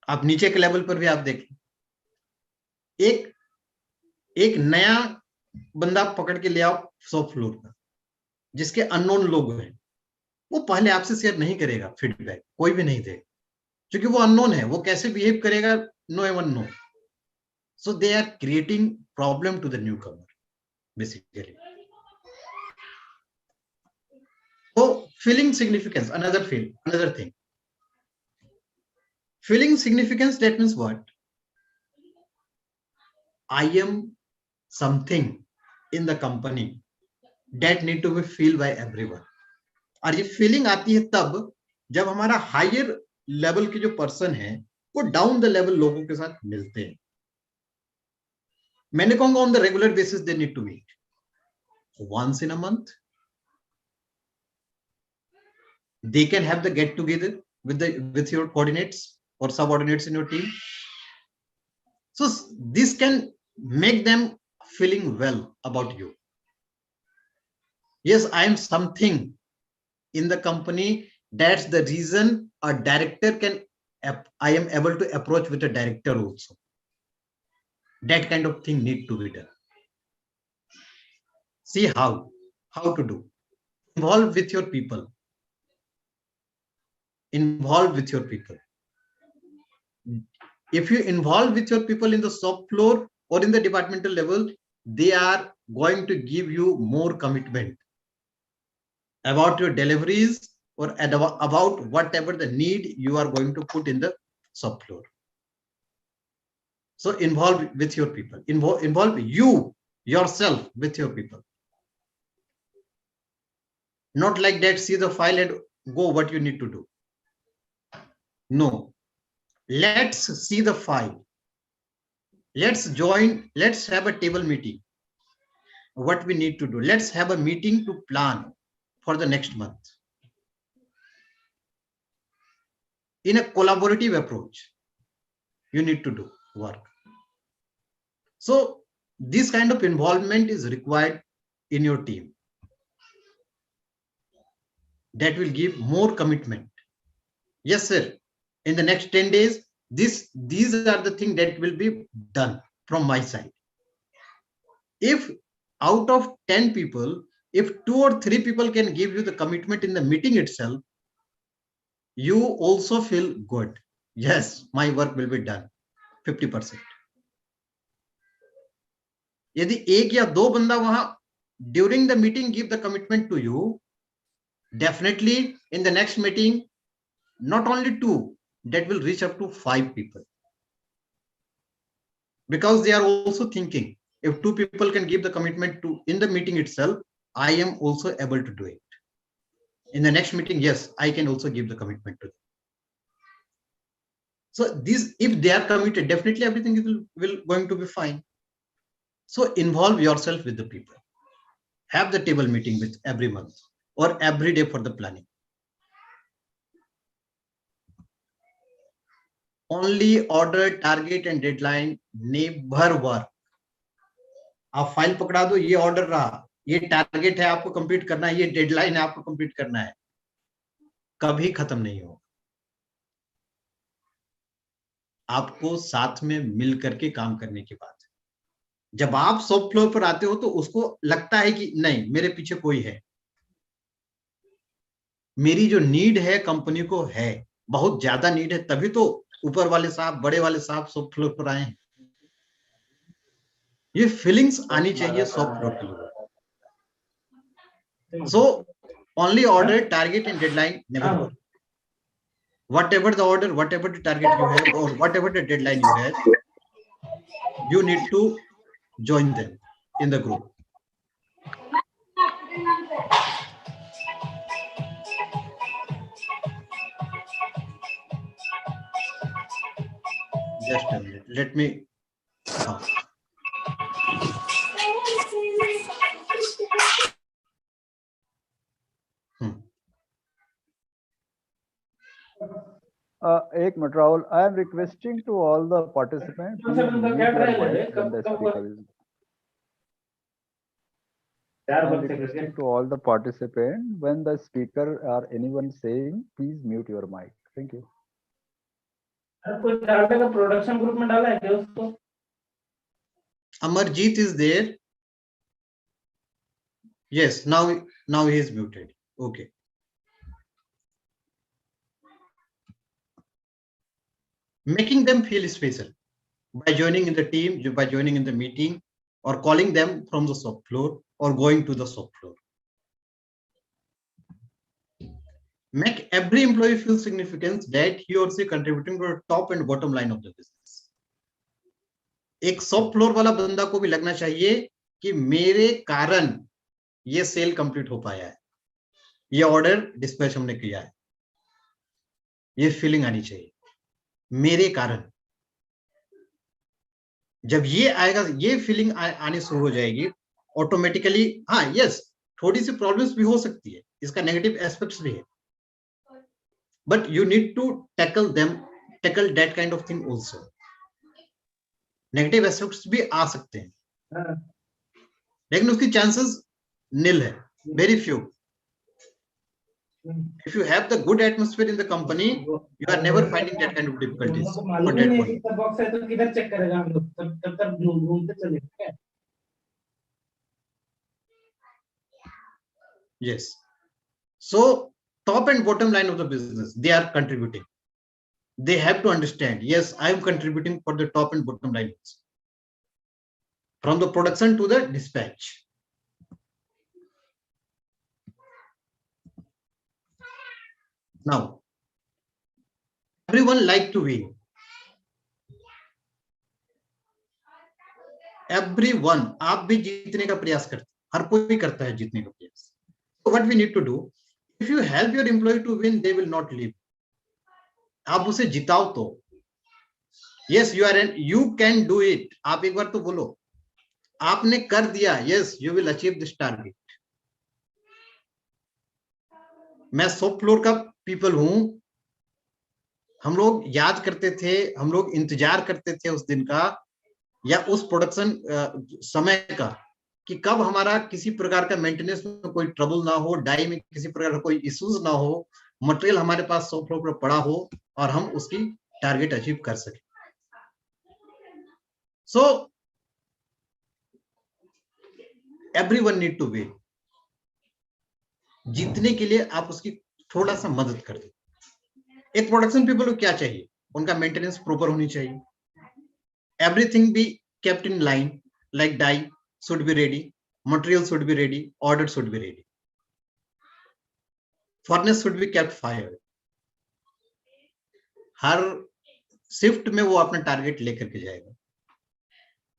आप नीचे के लेवल पर भी आप देखें, एक नया बंदा पकड़ के ले आओ शॉप फ्लोर पर, जिसके अननोन लोग हैं, वो पहले आपसे शेयर नहीं करेगा फीडबैक, कोई भी नहीं देगा, क्योंकि वो अननोन है, वो कैसे बिहेव करेगा no even no. So they are creating problem to the newcomer basically. So feeling significance, another thing. Feeling significance, that means what? I am something in the company that need to be feel by everyone. और ये feeling आती है तब जब हमारा higher level के जो person है वो डाउन द लेवल लोगों के साथ मिलते हैं। मैंने कहूंगा on the regular basis they need to meet once in a month. They can have the get together with your coordinates or subordinates in your team. So this can make them feeling well about you. Yes, I am something in the company. That's the reason a director I am able to approach with a director also. That kind of thing need to be done. See how to do. Involve with your people. Involve with your people. If you involve with your people in the shop floor or in the departmental level, they are going to give you more commitment about your deliveries or about whatever the need you are going to put in the shop floor. So involve with your people. Involve you yourself with your people. Not like that, see the file and go what you need to do. No. Let's see the file. Let's have a table meeting. What we need to do. Let's have a meeting to plan for the next month. In a collaborative approach, you need to do work. So this kind of involvement is required in your team. That will give more commitment. Yes, sir. In the next 10 days, these are the things that will be done from my side. If out of 10 people, if 2 or 3 people can give you the commitment in the meeting itself, you also feel good. Yes, my work will be done 50%. यदि एक या दो बंदा वहां during the meeting give the commitment to you, definitely in the next meeting, not only 2, that will reach up to 5 people, because they are also thinking, if 2 people can give the commitment to in the meeting itself, I am also able to do it. In the next meeting, yes, I can also give the commitment to them. So this, if they are committed, definitely everything will going to be fine. So involve yourself with the people. Have the table meeting with every month or every day for the planning. Only order, target and deadline, never work. आप file पकड़ा दो, ये order रहा, ये target है आपको complete करना है, ये डेडलाइन है आपको कंप्लीट करना है, कभी खत्म नहीं होगा. आपको साथ में मिल करके काम करने की बात है. जब आप शॉप फ्लोर पर आते हो तो उसको लगता है कि नहीं, मेरे पीछे कोई है, मेरी जो नीड है कंपनी को है, बहुत ज्यादा नीड है, तभी तो ऊपर वाले साहब, बड़े वाले साहब शॉप फ्लोर पर आए हैं. ये फीलिंग्स आनी चाहिए शॉप फ्लोर के लोगों को. So only order, target and deadline, never work. Whatever the order, whatever the target you have, or whatever the deadline you have, you need to join them in the group. Just a minute, let me एक minute Rahul, I am requesting to all the participants, please mute your mic when the speaker is. I am requesting to all the participants, when the speaker or anyone saying, please mute your mic. Thank you. कोई डालने का production group में डाला है क्या उसको? Amarjeet is there. Yes, now he is muted. Okay. Making them feel special by joining in the team, by joining in the meeting, or calling them from the shop floor, or going to the shop floor. Make every employee feel significance that he or she contributing to the top and bottom line of the business. एक shop floor वाला बंदा को भी लगना चाहिए कि मेरे कारण ये सेल कंप्लीट हो पाया है, ये ऑर्डर डिस्पैच हमने किया है, ये फीलिंग आनी चाहिए मेरे कारण. जब ये आएगा, ये फीलिंग आनी शुरू हो जाएगी ऑटोमेटिकली. हाँ, यस, थोड़ी सी प्रॉब्लम्स भी हो सकती है, इसका नेगेटिव एस्पेक्ट्स भी है, but you need to tackle that kind of thing also. Negative aspects भी आ सकते हैं, लेकिन उसकी चांसेस नील है, very few. If you have the good atmosphere in the company, you are never finding that kind of difficulties for that one. Box है तो किधर चेक करेगा हम लोग, तब घूमते चले. Yes. So top and bottom line of the business, they are contributing. They have to understand, yes, I am contributing for the top and bottom lines, from the production to the dispatch. Now, everyone like to win. Everyone, आप भी जीतने का प्रयास करते हैं, हर कोई करता है जीतने का प्रयास. So what we need to do, if you help your employee to win, they will not leave. आप उसे जिताओ तो, yes, you can do it. आप एक बार तो बोलो, आपने कर दिया, yes, you will achieve this target. मैं शॉप फ्लोर का पीपल हूं. हम लोग याद करते थे, हम लोग इंतजार करते थे उस दिन का या उस प्रोडक्शन समय का, कि कब हमारा किसी प्रकार का मेंटेनेंस में कोई ट्रबल ना हो, डाई में किसी प्रकार का कोई इश्यूज ना हो, मटेरियल हमारे पास शॉप फ्लोर पर पड़ा हो और हम उसकी टारगेट अचीव कर सके। So everyone need to win. जीतने के लिए आप उसकी थोड़ा सा मदद कर दो। एक प्रोडक्शन पीपल को क्या चाहिए? उनका मेंटेनेंस प्रॉपर होनी चाहिए, everything be kept in line, like die should be ready, material should be ready, order should be ready, furnace should be kept fire. हर शिफ्ट में वो अपना टारगेट लेकर के जाएगा।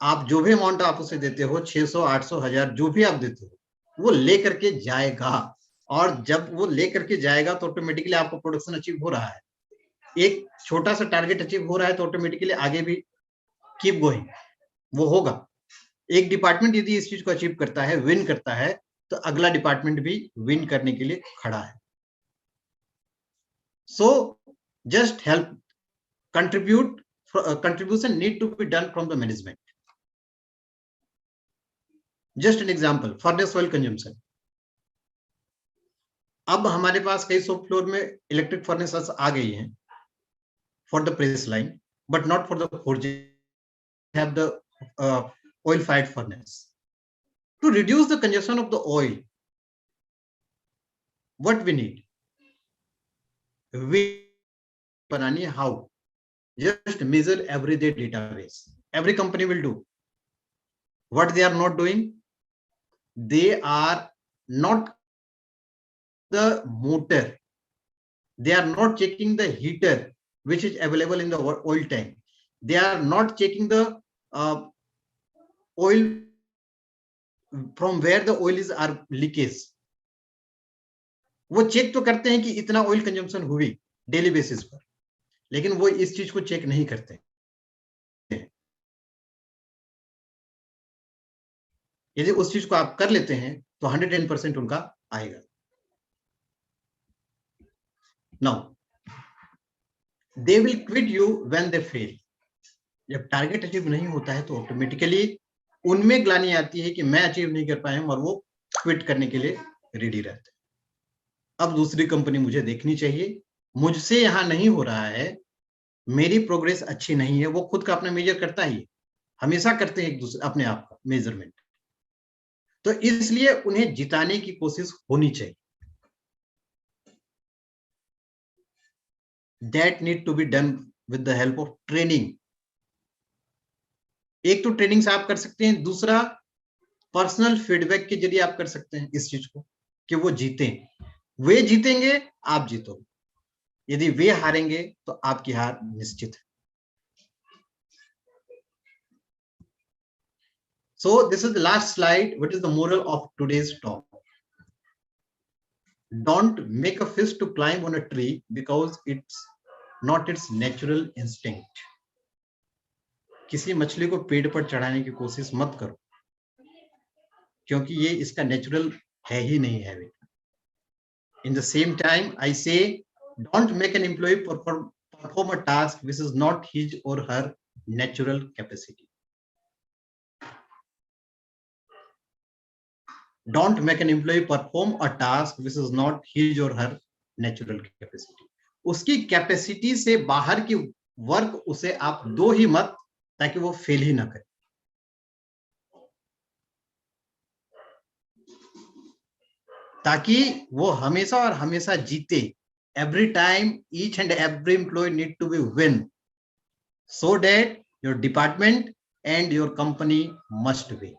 आप जो भी अमाउंट आप उसे देते हो, 600, 800, 1000 जो भी आप देते हो, वो लेकर के जाएगा। और जब वो लेकर के जाएगा तो ऑटोमेटिकली आपको प्रोडक्शन अचीव हो रहा है। एक छोटा सा टारगेट अचीव हो रहा है तो ऑटोमेटिकली आगे भी कीप गोइंग, वो होगा। एक डिपार्टमेंट यदि इस चीज को अचीव करता है, विन करता है, तो अगला डिपार्टमेंट भी विन करने के लिए खड़ा है। So just help, contribution need to be done from the management. Just an example, furnace oil consumption. अब हमारे पास कई शॉप फ्लोर में इलेक्ट्रिक फर्नेसेस आ गई हैं for the press line, but not for the forging. Have the oil fired furnace. To reduce the consumption of the oil, what we need? We banani how? Just measure everyday database. Every company will do. What they are not doing? They are not the motor. They are not checking the heater which is available in the oil tank. They are not checking the oil from where the oil is are leakage. वो check तो करते हैं कि इतना oil consumption हुई daily basis पर, लेकिन वो इस चीज को चेक नहीं करते। यदि उस चीज को आप कर लेते हैं तो 110% उनका आएगा। Now they will quit you when they fail. जब टारगेट अचीव नहीं होता है तो ऑटोमेटिकली उनमें ग्लानि आती है कि मैं अचीव नहीं कर पाए हूं, और वो क्विट करने के लिए रेडी रहते हैं। अब दूसरी कंपनी मुझे देखनी चाहिए, मुझसे यहां नहीं हो रहा है, मेरी प्रोग्रेस अच्छी नहीं है। वो खुद का अपना मेजर करता ही, हमेशा करते हैं एक दूसरे अपने आप का मेजरमेंट। तो इसलिए उन्हें जिताने की कोशिश होनी चाहिए। That need to be done with the help of training. एक तो ट्रेनिंग से आप कर सकते हैं, दूसरा पर्सनल फीडबैक के जरिए आप कर सकते हैं इस चीज को कि वो जीते। वे जीतेंगे, आप जीतोगे। यदि वे हारेंगे तो आपकी हार निश्चित है। So this is the last slide. What is the moral of today's talk? Don't make a fish to climb on a tree because it's not its natural instinct. किसी मछली को पेड़ पर चढ़ाने की कोशिश मत करो, क्योंकि ये इसका नेचुरल है ही नहीं है। In the same time, I say, don't make an employee perform a task which is not his or her natural capacity. Don't make an employee perform a task which is not his or her natural capacity. उसकी capacity से बाहर की work उसे आप दो ही मत, ताकि वो फेल ही ना करे। ताकि वो हमेशा और हमेशा जीते। Every time, each and every employee need to be win, so that your department and your company must win.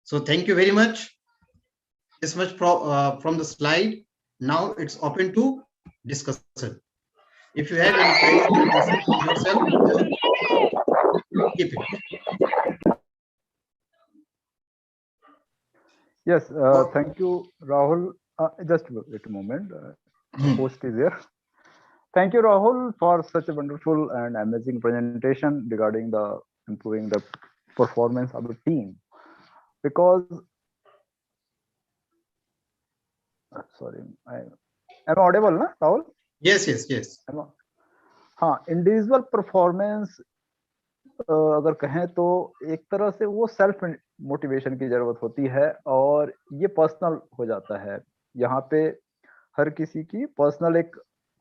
So thank you very much. This much from the slide. Now it's open to discussion. If you have any questions yourself, keep it. Yes, thank you, Rahul. Just wait a moment. The host is here. Thank you, Rahul, for such a wonderful and amazing presentation regarding the improving the performance of the team. Because, sorry, am I audible, na, Rahul? Yes, yes, yes. हाँ, individual performance अगर कहें तो एक तरह से वो self motivation की जरूरत होती है, और ये पर्सनल हो जाता है। यहाँ पे हर किसी की पर्सनल एक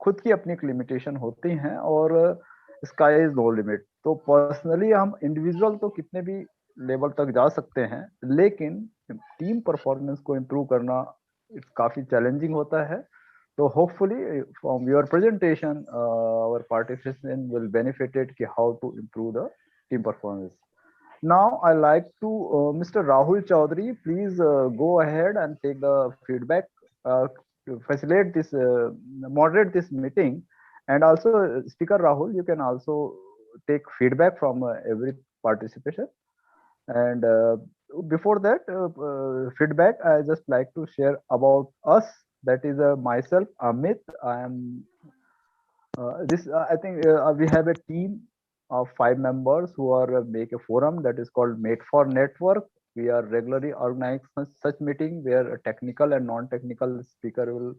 खुद की अपनी एक लिमिटेशन होती हैं और स्काई इज नो लिमिट। तो पर्सनली हम इंडिविजुअल तो कितने भी लेवल तक जा सकते हैं, लेकिन टीम परफॉर्मेंस को इम्प्रूव करना काफी चैलेंजिंग होता है। तो hopefully from your presentation our participant will benefited कि how to improve the team performance. Now I like to Mr. Rahul Chaudhary, please go ahead and take the feedback, to facilitate this, moderate this meeting, and also Speaker Rahul, you can also take feedback from every participation. And before that feedback, I just like to share about us. That is myself, Amit. I am this I think we have a team of 5 members who are make a forum that is called Mate for Network. We are regularly organizing such meeting where a technical and non-technical speaker will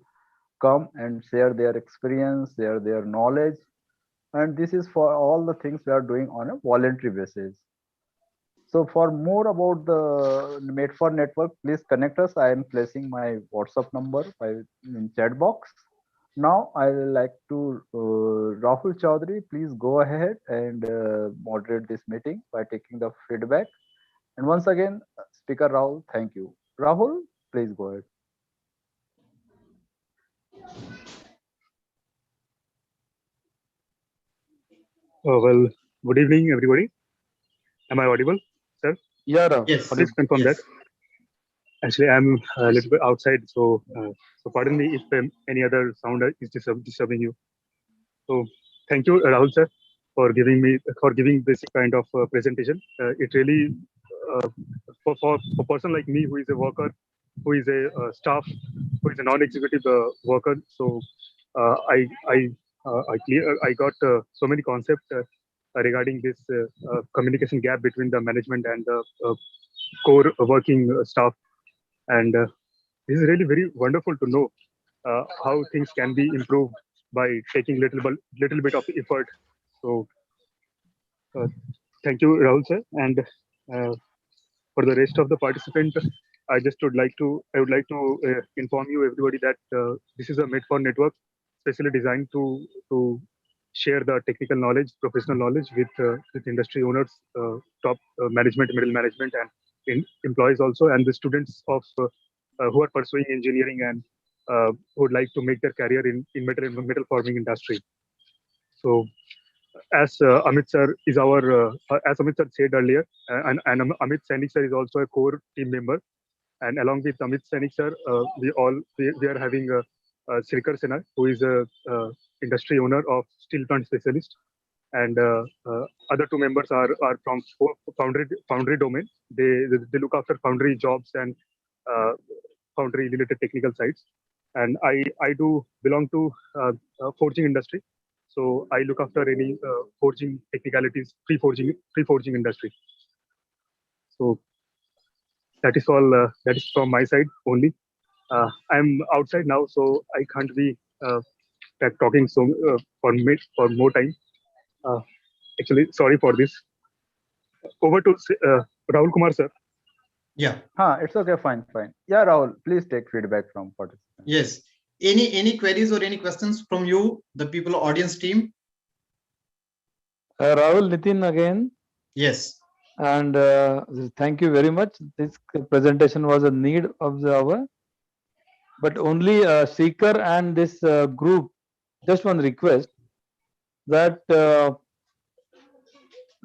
come and share their experience, share their knowledge, and this is for all the things we are doing on a voluntary basis. So for more about the Mate for Network, please connect us. I am placing my WhatsApp number in chat box. Now I will like to Rahul Chaudhary, please go ahead and moderate this meeting by taking the feedback. And once again, Speaker Rahul, thank you. Rahul, please go ahead. Well, good evening, everybody. Am I audible, sir? Yeah, Rahul. Yes. Please confirm Yes. that. Actually, I'm a little bit outside, so pardon me if any other sound is disturbing you. So thank you, Rahul sir, for giving this kind of presentation. It really for a person like me who is a worker, who is a staff, who is a non-executive worker. So I got so many concepts regarding this communication gap between the management and the core working staff, and this is really very wonderful to know how things can be improved by taking little bit of effort. So thank you, Rahul sir, and for the rest of the participants, I would like to inform you everybody that this is a Made for Network, specially designed to share the technical knowledge, professional knowledge with industry owners, top management, middle management, and employees also, and the students of who are pursuing engineering and who would like to make their career in metal forming industry. So as Amit sir is as Amit sir said earlier, and Amit Sainik sir is also a core team member, and along with Amit Sainik sir, we are having Srikar Sena, who is a industry owner of steel plant specialist, and other two members are from foundry domain. They look after foundry jobs and foundry related technical sites, and I do belong to forging industry. So I look after any forging technicalities, pre-forging industry. So that is all. That is from my side only. I'm outside now, so I can't be talking for more time. Actually, sorry for this. Over to Rahul Kumar sir. Yeah. It's okay. Fine. Yeah, Rahul, please take feedback from participants. Yes. Any queries or any questions from you, the people audience team? Rahul, Nitin again. Yes. And thank you very much. This presentation was a need of the hour. But only Seeker and this group, just one request that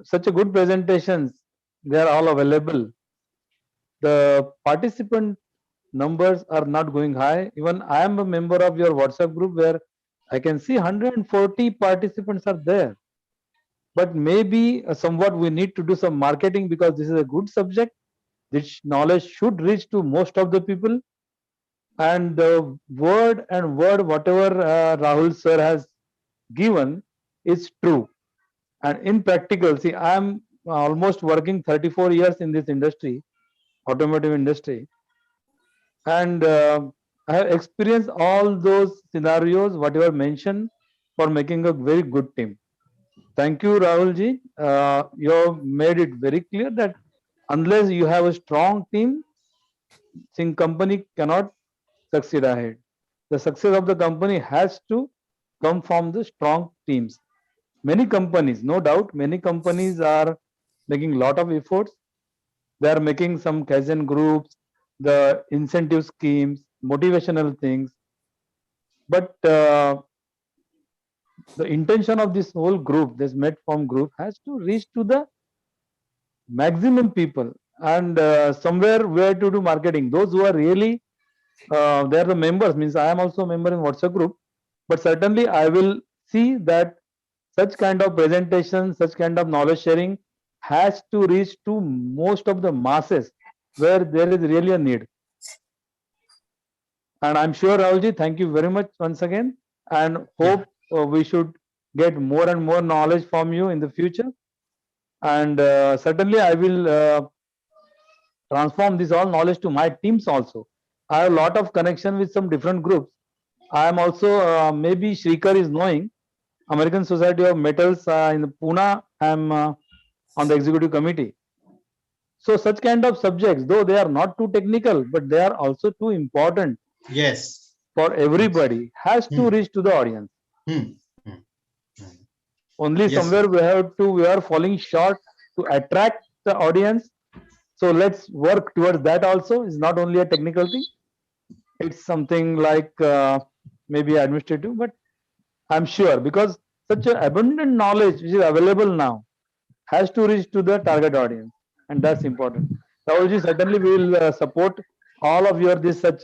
such a good presentations, they are all available. The participant numbers are not going high. Even I am a member of your WhatsApp group where I can see 140 participants are there. But maybe somewhat we need to do some marketing because this is a good subject. This knowledge should reach to most of the people. And the word whatever Rahul sir has given is true. And in practical, see, I am almost working 34 years in this industry, automotive industry, and I have experienced all those scenarios, whatever mentioned, for making a very good team. Thank you, Rahul ji. You have made it very clear that unless you have a strong team, Singh company cannot succeed ahead. The success of the company has to come from the strong teams. Many companies, no doubt, many companies are making a lot of efforts. They are making some Kaizen groups, the incentive schemes, motivational things. But the intention of this whole group, this Medform group, has to reach to the maximum people, and somewhere where to do marketing. Those who are really they are the members, means I am also a member in WhatsApp group, but certainly I will see that such kind of presentation, such kind of knowledge sharing has to reach to most of the masses where there is really a need. And I'm sure, Rahulji, thank you very much once again, and hope we should get more and more knowledge from you in the future. And certainly I will transform this all knowledge to my teams also. I have a lot of connection with some different groups. I am also, maybe Shrikar is knowing, American Society of Metals in Pune. I am on the executive committee. So such kind of subjects, though they are not too technical, but they are also too important. Yes. For everybody, has to reach to the audience. Only somewhere we are falling short to attract the audience. So let's work towards that also. It's not only a technical thing. It's something like maybe administrative, but I'm sure, because such an abundant knowledge which is available now has to reach to the target audience, and that's important. Rahulji, certainly we will support all of your this such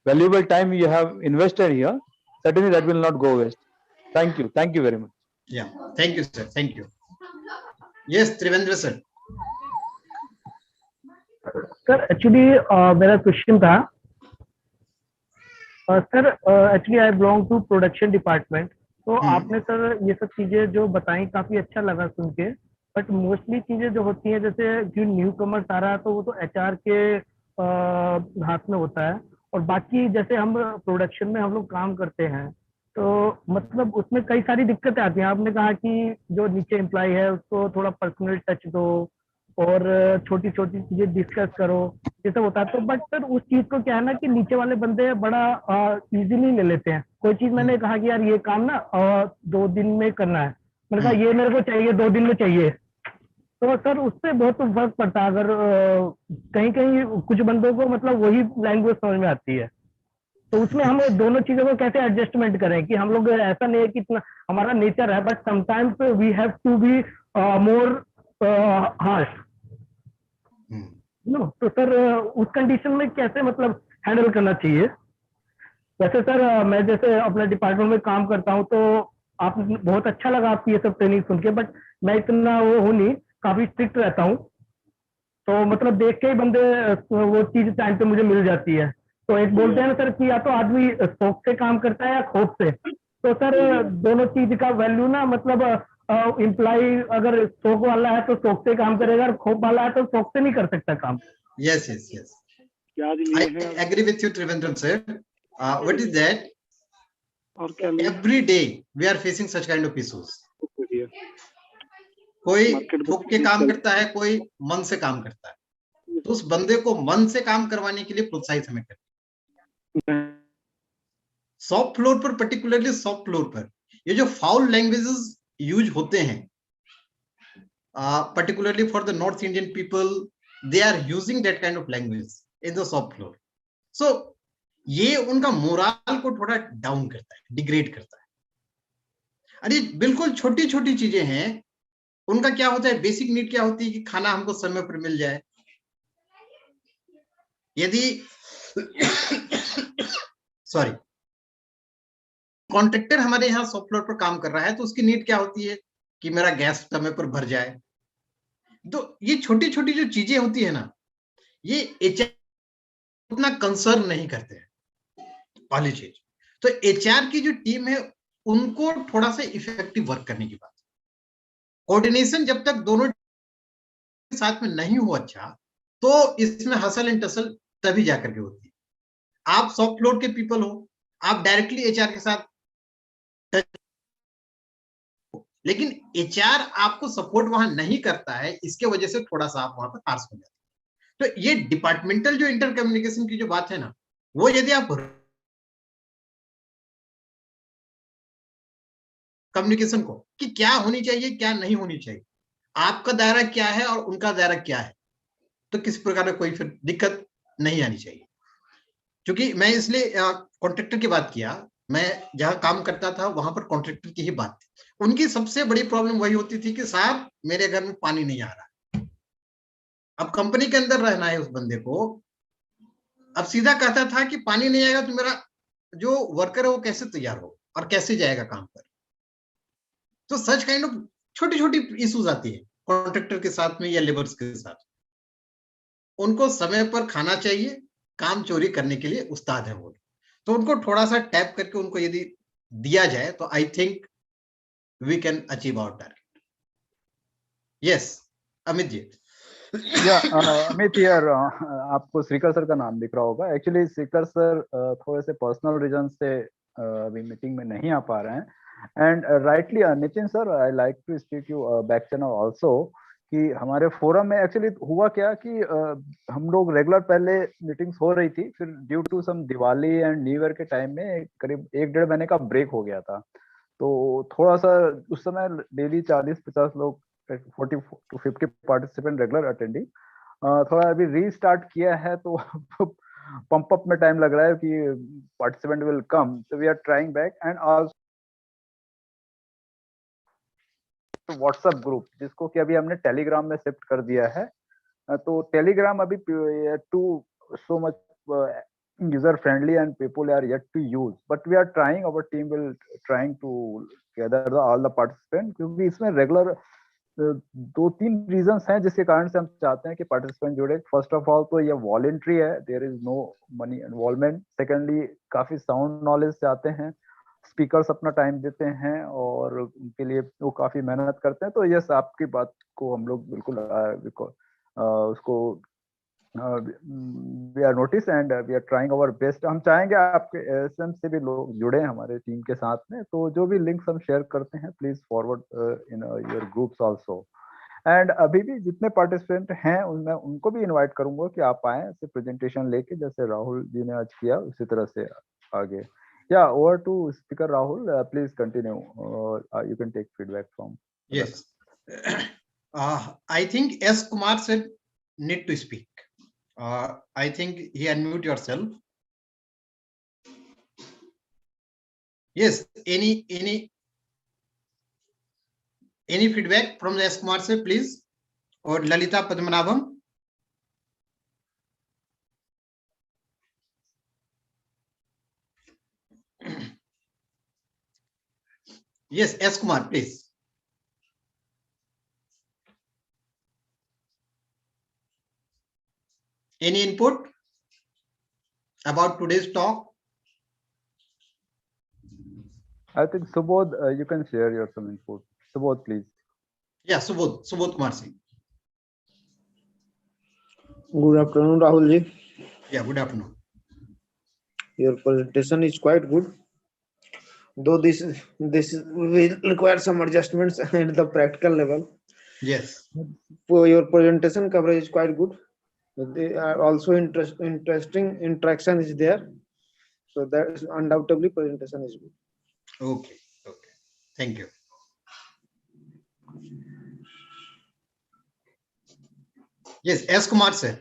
valuable time you have invested here. Certainly that will not go waste. Thank you. Thank you very much. Yeah. Thank you, sir. Thank you. Yes, Trivendra sir. Sir actually मेरा question था sir, actually I belong to production department. तो आपने sir ये सब चीजें जो बताई काफी अच्छा लगा सुन के, बट मोस्टली चीजें जो होती हैं जैसे जो न्यू कमर्स आ रहा है तो वो तो एचआर के हाथ में होता है, और बाकी जैसे हम प्रोडक्शन में हम लोग काम करते हैं तो मतलब उसमें कई सारी दिक्कतें आती हैं. आपने कहा कि जो नीचे एम्प्लॉय है उसको थोड़ा पर्सनल टच दो और छोटी छोटी चीजें डिस्कस करो, ये सब होता है. तो बट सर उस चीज को क्या है ना कि नीचे वाले बंदे बड़ा इजीली ले लेते हैं. कोई चीज मैंने कहा कि यार ये काम ना 2 दिन में करना है, मैंने कहा ये मेरे को चाहिए 2 दिन में चाहिए, तो सर उससे बहुत फर्क पड़ता है. अगर कहीं कहीं कुछ बंदों को मतलब वही लैंग्वेज समझ में आती है, तो उसमें हम दोनों चीजों को कैसे एडजस्टमेंट करें कि हम लोग ऐसा नहीं है कि इतना हमारा नेचर है, but sometimes we have to be more harsh no. तो सर उस कंडीशन में कैसे मतलब हैंडल करना चाहिए. वैसे सर मैं जैसे अपने डिपार्टमेंट में काम करता हूँ तो आप बहुत अच्छा लगा आपकी ये सब ट्रेनिंग सुन के, बट मैं इतना वो हूँ नहीं, काफी स्ट्रिक्ट रहता हूँ. तो मतलब देख के ही बंदे वो चीज टाइम पे मुझे मिल जाती है. तो एक बोलते हैं ना सर कि या तो आदमी शौक से काम करता है या खोप से. तो सर दोनों चीज का वैल्यू ना मतलब एम्प्लॉय अगर शौक वाला है तो शौक से काम करेगा, और खोप वाला है तो शौक से नहीं कर सकता काम. Yes, yes, yes. I agree with you, Trivendram sir. What is that? Every day we are facing such kind of issues. कोई ठोक के काम करता है, कोई मन से काम करता है. तो उस बंदे को मन से काम करवाने के लिए प्रोत्साहित हमें करना. सॉफ्ट फ्लोर पर, पर्टिकुलरली सॉफ्ट फ्लोर पर ये जो फाउल लैंग्वेजेस यूज होते हैं, particularly for the North Indian people, they are using that kind of language in the soft floor. So ये उनका मोरल को थोड़ा डाउन करता है, डिग्रेड करता है. अरे बिल्कुल छोटी छोटी चीजें हैं. उनका क्या होता है, बेसिक नीड क्या होती है कि खाना हमको समय पर मिल जाए. यदि सॉरी कॉन्ट्रैक्टर हमारे यहाँ सॉफ्ट फ्लोर पर काम कर रहा है तो उसकी नीड क्या होती है कि मेरा गैस समय पर भर जाए. तो ये छोटी छोटी जो चीजें होती है ना, ये एचआर उतना कंसर्न नहीं करते हैं पहली चीज. तो एचआर की जो टीम है उनको थोड़ा सा इफेक्टिव वर्क करने की बात. कोऑर्डिनेशन जब तक दोनों साथ में नहीं हो अच्छा, तो इसमें हसल एंड टसल तभी जाकर के होती है. आप सॉफ्ट फ्लोर के पीपल हो, आप डायरेक्टली एचआर के साथ, लेकिन एचआर आपको सपोर्ट वहां नहीं करता है, इसके वजह से थोड़ा सा आप वहां पर हार्श हो जाते हैं. तो ये डिपार्टमेंटल जो इंटर कम्युनिकेशन की जो बात है ना, वो यदि आप कम्युनिकेशन को कि क्या होनी चाहिए क्या नहीं होनी चाहिए, आपका दायरा क्या है और उनका दायरा क्या है, तो किसी प्रकार का कोई फिर दिक्कत नहीं आनी चाहिए। क्योंकि मैं इसलिए कॉन्ट्रैक्टर की बात किया, मैं जहां काम करता था वहां पर कॉन्ट्रैक्टर की ही बात थी। उनकी सबसे बड़ी प्रॉब्लम वही होती थी कि साहब मेरे घर में पानी नहीं आ रहा। अब कंपनी के अंदर रहना है उस बंदे को, अब सीधा कहता था कि पानी नहीं आएगा तो मेरा जो वर्कर है वो कैसे तैयार हो और कैसे जाएगा काम पर। तो सच काइंड ऑफ छोटी छोटी इश्यूज आती है कॉन्ट्रैक्टर के साथ में या लेबर्स के साथ। उनको समय पर खाना चाहिए, काम चोरी करने के लिए उस्ताद है वो, तो उनको थोड़ा सा टैप करके उनको यदि दिया जाए तो I think we can achieve our target. Yes Amit ji. Yeah Amit यार, आपको श्रीकर सर का नाम दिख रहा होगा। एक्चुअली श्रीकर सर थोड़े से पर्सनल रीजन से अभी मीटिंग में नहीं आ पा रहे हैं। And rightly Nitin sir, I like to speak you back channel also कि हमारे फोरम में एक्चुअली हुआ क्या कि हम लोग रेगुलर पहले मीटिंग्स हो रही थी, फिर due to some Diwali and new year के टाइम में करीब 1-1.5 महीने का ब्रेक हो गया था। तो थोड़ा सा उस समय डेली 40-50 लोग 40 to 50 पार्टिसिपेंट रेगुलर अटेंडिंग, थोड़ा अभी रीस्टार्ट किया है तो पंप अप में टाइम लग रहा है कि पार्टिसिपेंट विल कम, तो we are trying back. And also WhatsApp group जिसको कि अभी हमने टेलीग्राम में शिफ्ट कर दिया है, तो टेलीग्राम अभी too so much user friendly and people are yet to use, but we are trying, our team will trying to gather all the participants, क्योंकि इसमें रेगुलर 2-3 रीजंस हैं जिसके कारण से हम चाहते हैं कि पार्टिसिपेंट जुड़े। फर्स्ट ऑफ ऑल तो ये वॉलेंट्री है, there is no money involvement. Secondly काफी साउंड नॉलेज से आते हैं, स्पीकर्स अपना टाइम देते हैं और उनके लिए वो काफी मेहनत करते हैं। तो यस, आपकी बात को हम लोग बिल्कुल उसको we are notice and we are trying our best. हम चाहेंगे आपके एसएम से भी लोग जुड़े हमारे टीम के साथ में, तो जो भी लिंक्स हम शेयर करते हैं please forward in your groups also. And अभी भी जितने पार्टिसिपेंट हैं उनमें उनको भी इनवाइट करूंगा कि आप आए ऐसे प्रेजेंटेशन लेके, जैसे राहुल जी ने आज किया उसी तरह से आगे। या over to speaker Rahul, please continue, you can take feedback from. Yes, I think S Kumar said need to speak. I think he unmute yourself. Yes, any feedback from the S Kumar sir, please, or Lalita Padmanabham? Yes, S Kumar, please. Any input about today's talk? I think Subodh, you can share your some input. Subodh, please. Yeah, Subodh Kumar Singh. Good afternoon, Rahul ji. Yeah, good afternoon. Your presentation is quite good, though this will require some adjustments at the practical level. Yes. Your presentation coverage is quite good. They are also interesting interaction is there, so that is undoubtedly presentation is good. Okay. Thank you. Yes, S Kumar sir.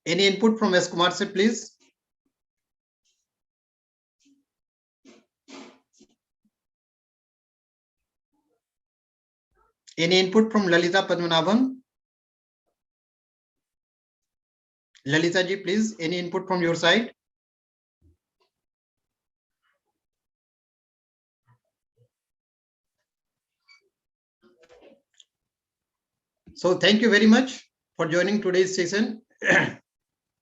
Any input from S Kumar sir, please? Any input from Lalita Padmanabhan? Lalita ji, please, any input from your side? So thank you very much for joining today's session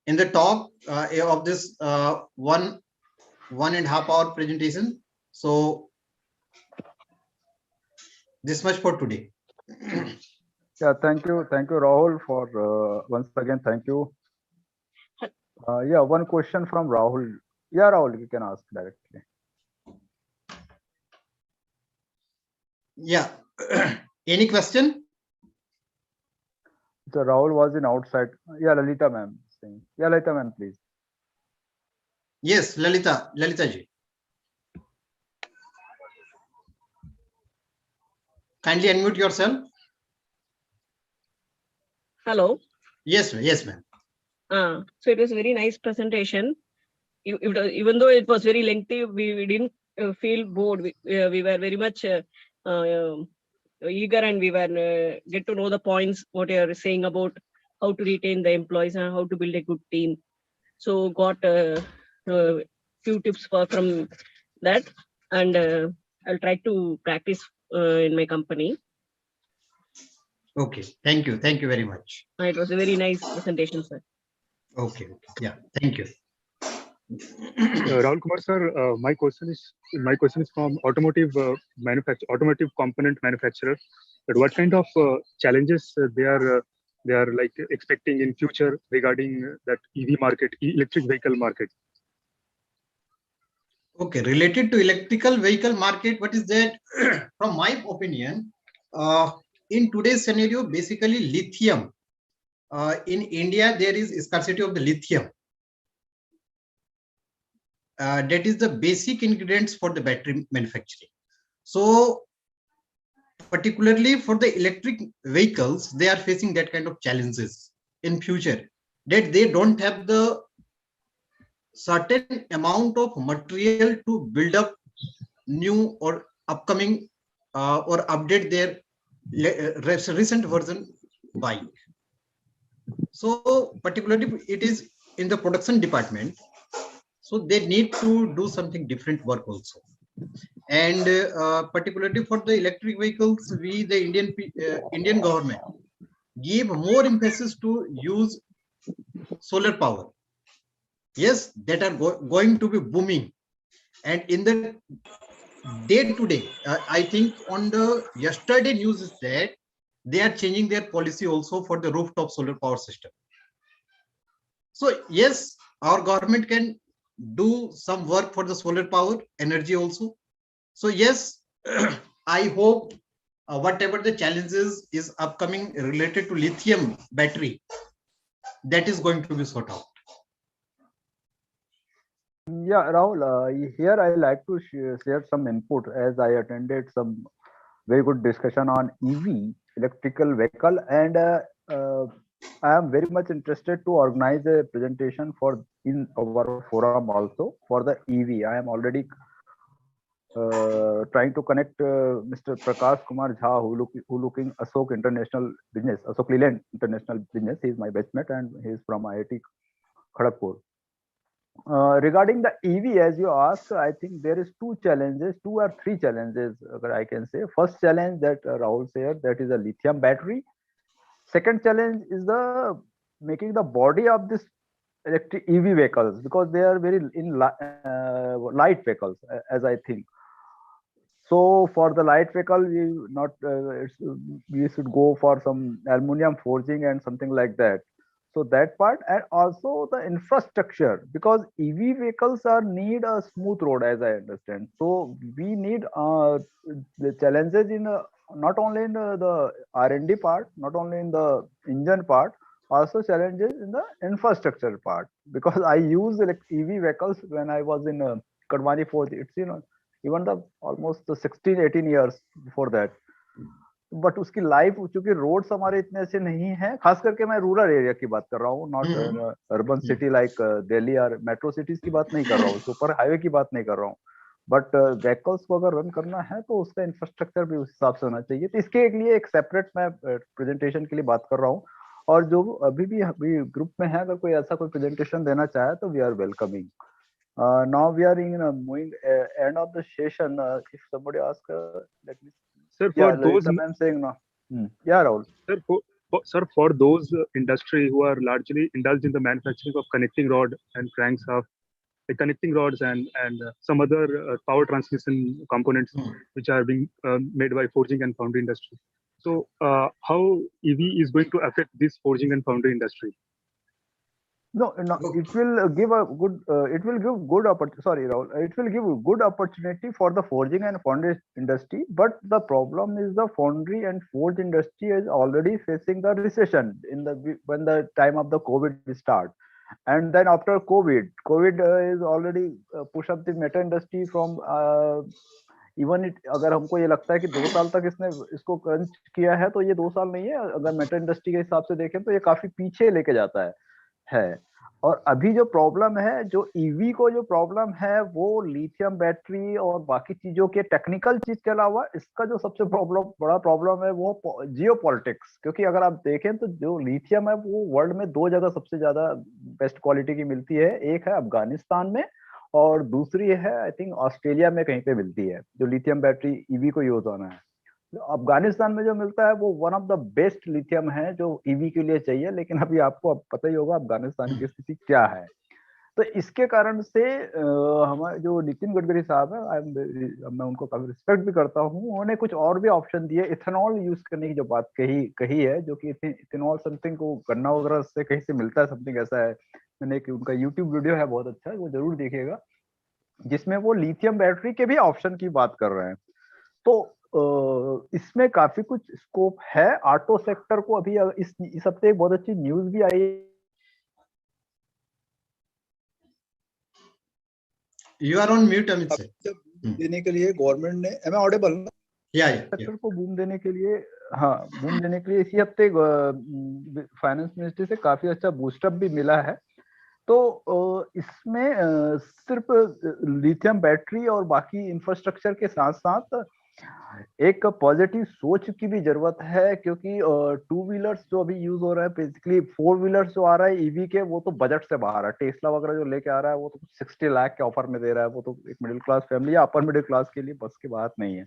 in the talk of this 1.5 hour presentation. So this much for today. Yeah, thank you, Rahul, for once again. Thank you. Yeah, one question from Rahul. Yeah, Rahul, you can ask directly. Yeah. Any question? So Rahul was in outside. Yeah, Lalita ma'am. Yeah, Lalita ma'am, please. Yes, Lalita ji. Kindly unmute yourself. Hello. Yes, ma'am. So it was a very nice presentation. Even though it was very lengthy, we didn't feel bored. We were very much eager, and we were get to know the points what you are saying about how to retain the employees and how to build a good team. So got a few tips from that, and I'll try to practice in my company. Okay, thank you very much. It was a very nice presentation, sir. Okay, yeah, thank you. Rahul Kumar sir, my question is from automotive component manufacturer. But what kind of challenges they are like expecting in future regarding that EV market, electric vehicle market? Okay, related to electrical vehicle market, what is that? From my opinion, in today's scenario, basically lithium. In India, there is scarcity of the lithium. That is the basic ingredients for the battery manufacturing. So, particularly for the electric vehicles, they are facing that kind of challenges in future, that they don't have the certain amount of material to build up new or upcoming or update their recent version bike. So particularly it is in the production department, so they need to do something different work also. And particularly for the electric vehicles, we the Indian government give more emphasis to use solar power. Yes, that are going to be booming. And in the day to day, I think on the yesterday news is that they are changing their policy also for the rooftop solar power system. So yes, our government can do some work for the solar power energy also. So yes, I hope whatever the challenges is upcoming related to lithium battery, that is going to be sorted out. Yeah, Rahul, here I like to share some input, as I attended some very good discussion on EV, electrical vehicle, and I am very much interested to organize a presentation in our forum also for the EV. I am already trying to connect Mr. Prakash Kumar Jha, who looking Ashok International Business, Ashok Leland International Business. He is my bestmate and he is from IIT Kharagpur. Regarding the EV, as you asked, I think there is two or three challenges I can say. First challenge that Rahul said, that is a lithium battery. Second challenge is the making the body of this electric EV vehicles, because they are very light vehicles, as I think. So for the light vehicle, we should go for some aluminum forging and something like that. So that part, and also the infrastructure, because EV vehicles need a smooth road, as I understand. So we need the challenges in not only in the R&D part, not only in the engine part, also challenges in the infrastructure part. Because I use EV vehicles when I was in Kadwani Forge. It's even the almost 16-18 years before that. But उसकी life, चूंकि roads हमारे इतने अच्छे नहीं हैं, खास करके मैं रूरल एरिया की बात कर रहा हूँ, not urban city like Delhi और मेट्रो सिटीज की बात नहीं कर रहा हूँ, सुपर हाईवे की बात नहीं कर रहा हूँ. बट व्हीकल्स को अगर रन करना है तो उसका इंफ्रास्ट्रक्चर भी उस हिसाब से होना चाहिए. तो इसके लिए एक सेपरेट मैं प्रेजेंटेशन के लिए बात कर रहा हूँ. और जो अभी भी ग्रुप में है, अगर कोई ऐसा कोई प्रेजेंटेशन देना चाहे तो we are welcoming. Now we are in moving end of the session. If somebody asks, let me. Sir, for those I'm saying no. Yeah, Rahul. Sir, for those industry who are largely indulged in the manufacturing of connecting rod and crankshaft, the connecting rods and some other power transmission components which are being made by forging and foundry industry. So, how EV is going to affect this forging and foundry industry? No, it will give a good. It will give good opportunity. Sorry, Rahul. It will give good opportunity for the forging and foundry industry. But the problem is the foundry and forge industry is already facing the recession when the time of the COVID start. And then after COVID is already push up the metal industry from even it, अगर हमको ये लगता है कि 2 साल तक इसने इसको क्रंच किया है, तो ये 2 साल नहीं है, अगर मेटल इंडस्ट्री के हिसाब से देखें तो ये काफी पीछे लेके जाता है। और अभी जो प्रॉब्लम है, जो ईवी को जो प्रॉब्लम है, वो लिथियम बैटरी और बाकी चीजों के टेक्निकल चीज के अलावा इसका जो सबसे बड़ा प्रॉब्लम है वो जियो पॉलिटिक्स। क्योंकि अगर आप देखें तो जो लिथियम है वो वर्ल्ड में 2 जगह सबसे ज्यादा बेस्ट क्वालिटी की मिलती है, एक है अफगानिस्तान में और दूसरी है आई थिंक ऑस्ट्रेलिया में कहीं पे मिलती है, जो लिथियम बैटरी ईवी को यूज होना है। अफगानिस्तान में जो मिलता है वो one of the best lithium है जो ईवी के लिए चाहिए, लेकिन अभी आपको अब पता ही होगा अफगानिस्तान की स्थिति क्या है। तो इसके कारण से हमारे जो नितिन गडकरी साहब है, मैं उनको काफी रिस्पेक्ट भी करता हूँ, उन्होंने कुछ और भी ऑप्शन दिए। इथेनॉल यूज करने की जो बात कही है, जो कि इथेनॉल समथिंग को गन्ना वगैरह से कहीं से मिलता है, समथिंग ऐसा है। मैंने एक उनका यूट्यूब वीडियो है बहुत अच्छा, वो जरूर देखिएगा, जिसमें वो लिथियम बैटरी के भी ऑप्शन की बात कर रहे हैं। तो इसमें काफी कुछ स्कोप है। ऑटो सेक्टर को अभी इस हफ्ते एक बहुत अच्छी न्यूज भी आई। You are on mute Amit sir. देने के लिए गवर्नमेंट ने, एम आई ऑडिबल ना? सेक्टर को बूम देने के लिए, हाँ, बूम देने के लिए इसी हफ्ते फाइनेंस मिनिस्ट्री से काफी अच्छा बूस्टअप भी मिला है। तो इसमें सिर्फ लिथियम बैटरी और बाकी इंफ्रास्ट्रक्चर के साथ साथ एक पॉजिटिव सोच की भी जरूरत है, क्योंकि 2 व्हीलर्स जो अभी यूज हो रहा है, बेसिकली 4 व्हीलर्स जो आ रहा है ईवी के, वो तो बजट से बाहर है। टेस्ला वगैरह जो लेके आ रहा है वो तो 60 लाख के ऑफर में दे रहा है, वो तो एक मिडिल क्लास फैमिली या अपर मिडिल क्लास के लिए बस की बात नहीं है।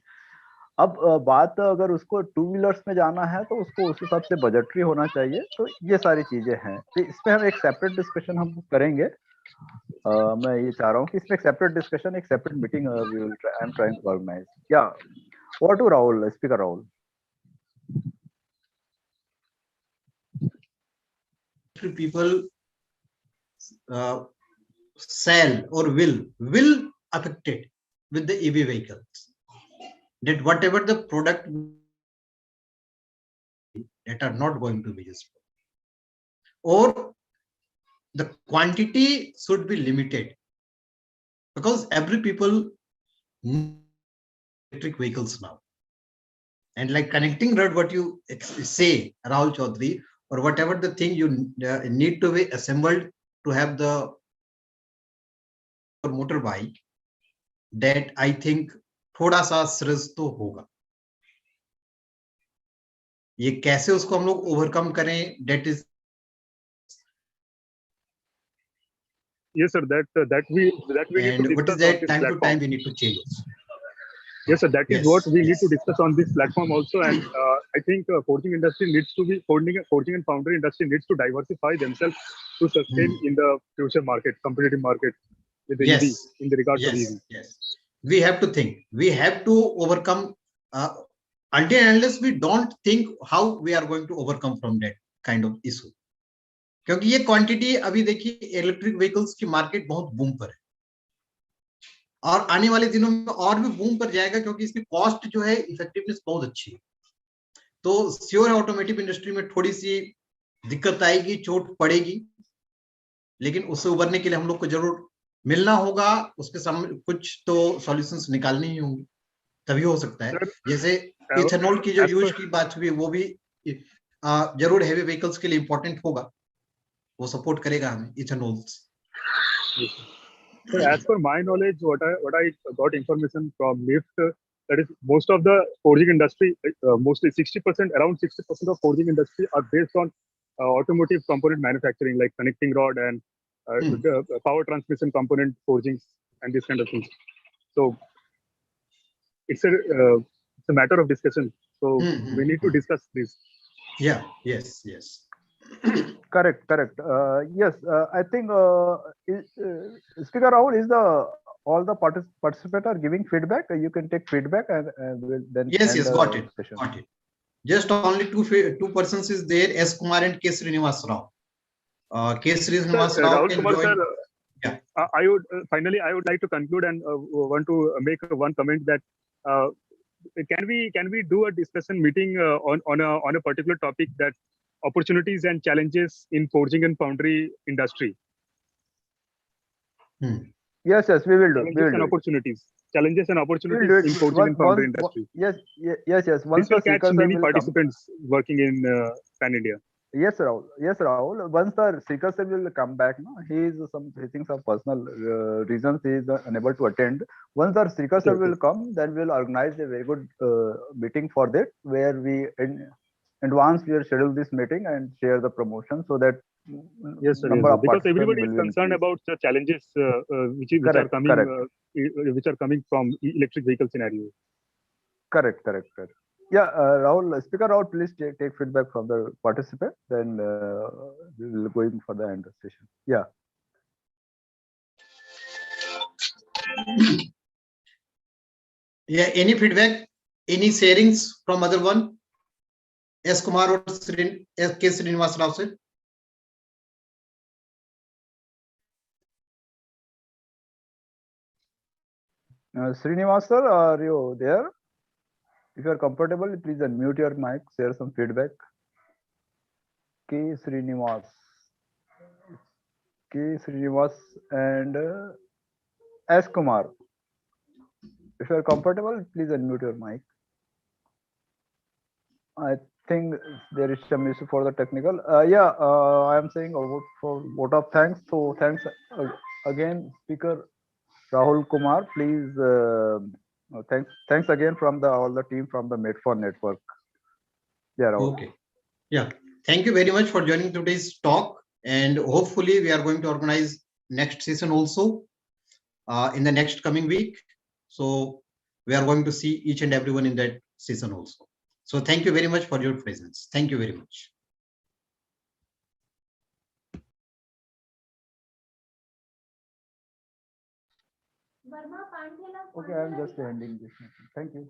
अब बात अगर उसको 2 व्हीलर्स में जाना है तो उसको उस हिसाब से बजटरी होना चाहिए। तो ये सारी चीजें हैं, तो इसमें हम एक सेपरेट डिस्कशन हम करेंगे। मैं ये चाह रहा हूँ कि इसमें एक सेपरेट डिस्कशन, एक separate meeting I am trying to organise. या Over to Rahul, Speaker Rahul. People sell or will affected with the EV vehicles. That whatever the product that are not going to be useful, or the quantity should be limited, because every people need electric vehicles now. And like connecting rod, what you say, Rahul Chaudhary, or whatever the thing you need to be assembled to have the motorbike, that I think थोड़ा सा सरस तो होगा। ये कैसे उसको हम लोग overcome करें, that is yes sir, that we and need to what is that time to time we need to change. Yes, sir. That is what we need to discuss on this platform also, and I think forging industry needs to be forging and foundry industry needs to diversify themselves to sustain in the future market, competitive market with the EV in the regards of EV. Yes, we have to think. We have to overcome. Until and unless we don't think how we are going to overcome from that kind of issue. क्योंकि ये quantity अभी देखिए electric vehicles की market बहुत boom पर है और आने वाले दिनों में और भी बूम पर जाएगा, क्योंकि इसकी कॉस्ट जो है इफेक्टिवनेस बहुत अच्छी है। तो श्योर ऑटोमेटिव इंडस्ट्री में थोड़ी सी दिक्कत आएगी, चोट पड़ेगी, लेकिन उससे उबरने के लिए हम लोग को जरूर मिलना होगा, उसके सामने कुछ तो सॉल्यूशंस निकालने ही होंगे, तभी हो सकता है। जैसे इथेनॉल की जो यूज की बात हुई, वो भी जरूर हैवी व्हीकल्स के लिए इंपॉर्टेंट होगा, वो सपोर्ट करेगा हमें इथेनॉल्स। So as per my knowledge, what I got information from LIFT, that is most of the forging industry, mostly 60%, around 60% of forging industry are based on automotive component manufacturing, like connecting rod and power transmission component forging and this kind of things. So it's a matter of discussion. So we need to discuss this. Yeah. Yes. Correct. Yes, I think Speaker Rahul, is all the participants are giving feedback. You can take feedback and we'll then. Yes, got it. Just only two persons is there, S. Kumar and K. Srinivas Rao. K. Srinivas Rao can Kumar, join. Sir, yeah. I would like to conclude and want to make one comment that can we do a discussion meeting on a particular topic, that opportunities and challenges in forging and foundry industry, Yes, we will do. Challenges and opportunities. Challenges and opportunities in coaching and founder industry. Yes. This will catch many participants working in Pan India. Yes, Rahul. Once the speaker sir will come back, no, he thinks of personal reasons he is unable to attend. Once the speaker sir will come, then we'll organize a very good meeting for that, where we in advance we will schedule this meeting and share the promotion so that number of because everybody will is concerned about the challenges which are coming from electric vehicle scenario. Correct. Yeah, Rahul, Speaker Rahul, please take feedback from the participant. Then we will go in for the end session. Yeah. Yeah. Any feedback? Any sharings from other one? S. Kumar or K. Srinivas Rao sir? Srinivas sir, are you there? If you are comfortable, please unmute your mic, share some feedback. K. Srinivas and S. Kumar. If you are comfortable, please unmute your mic. I think there is some issue for the technical. I am saying a vote of thanks. So thanks again, Speaker Rahul Kumar. Please, thanks again from all the team from the Made4 Network. Yeah, Rahul. Okay. Yeah. Thank you very much for joining today's talk, and hopefully we are going to organize next session also in the next coming week. So we are going to see each and everyone in that session also. So thank you very much for your presence. Thank you very much. Okay, I am just ending this. Thank you.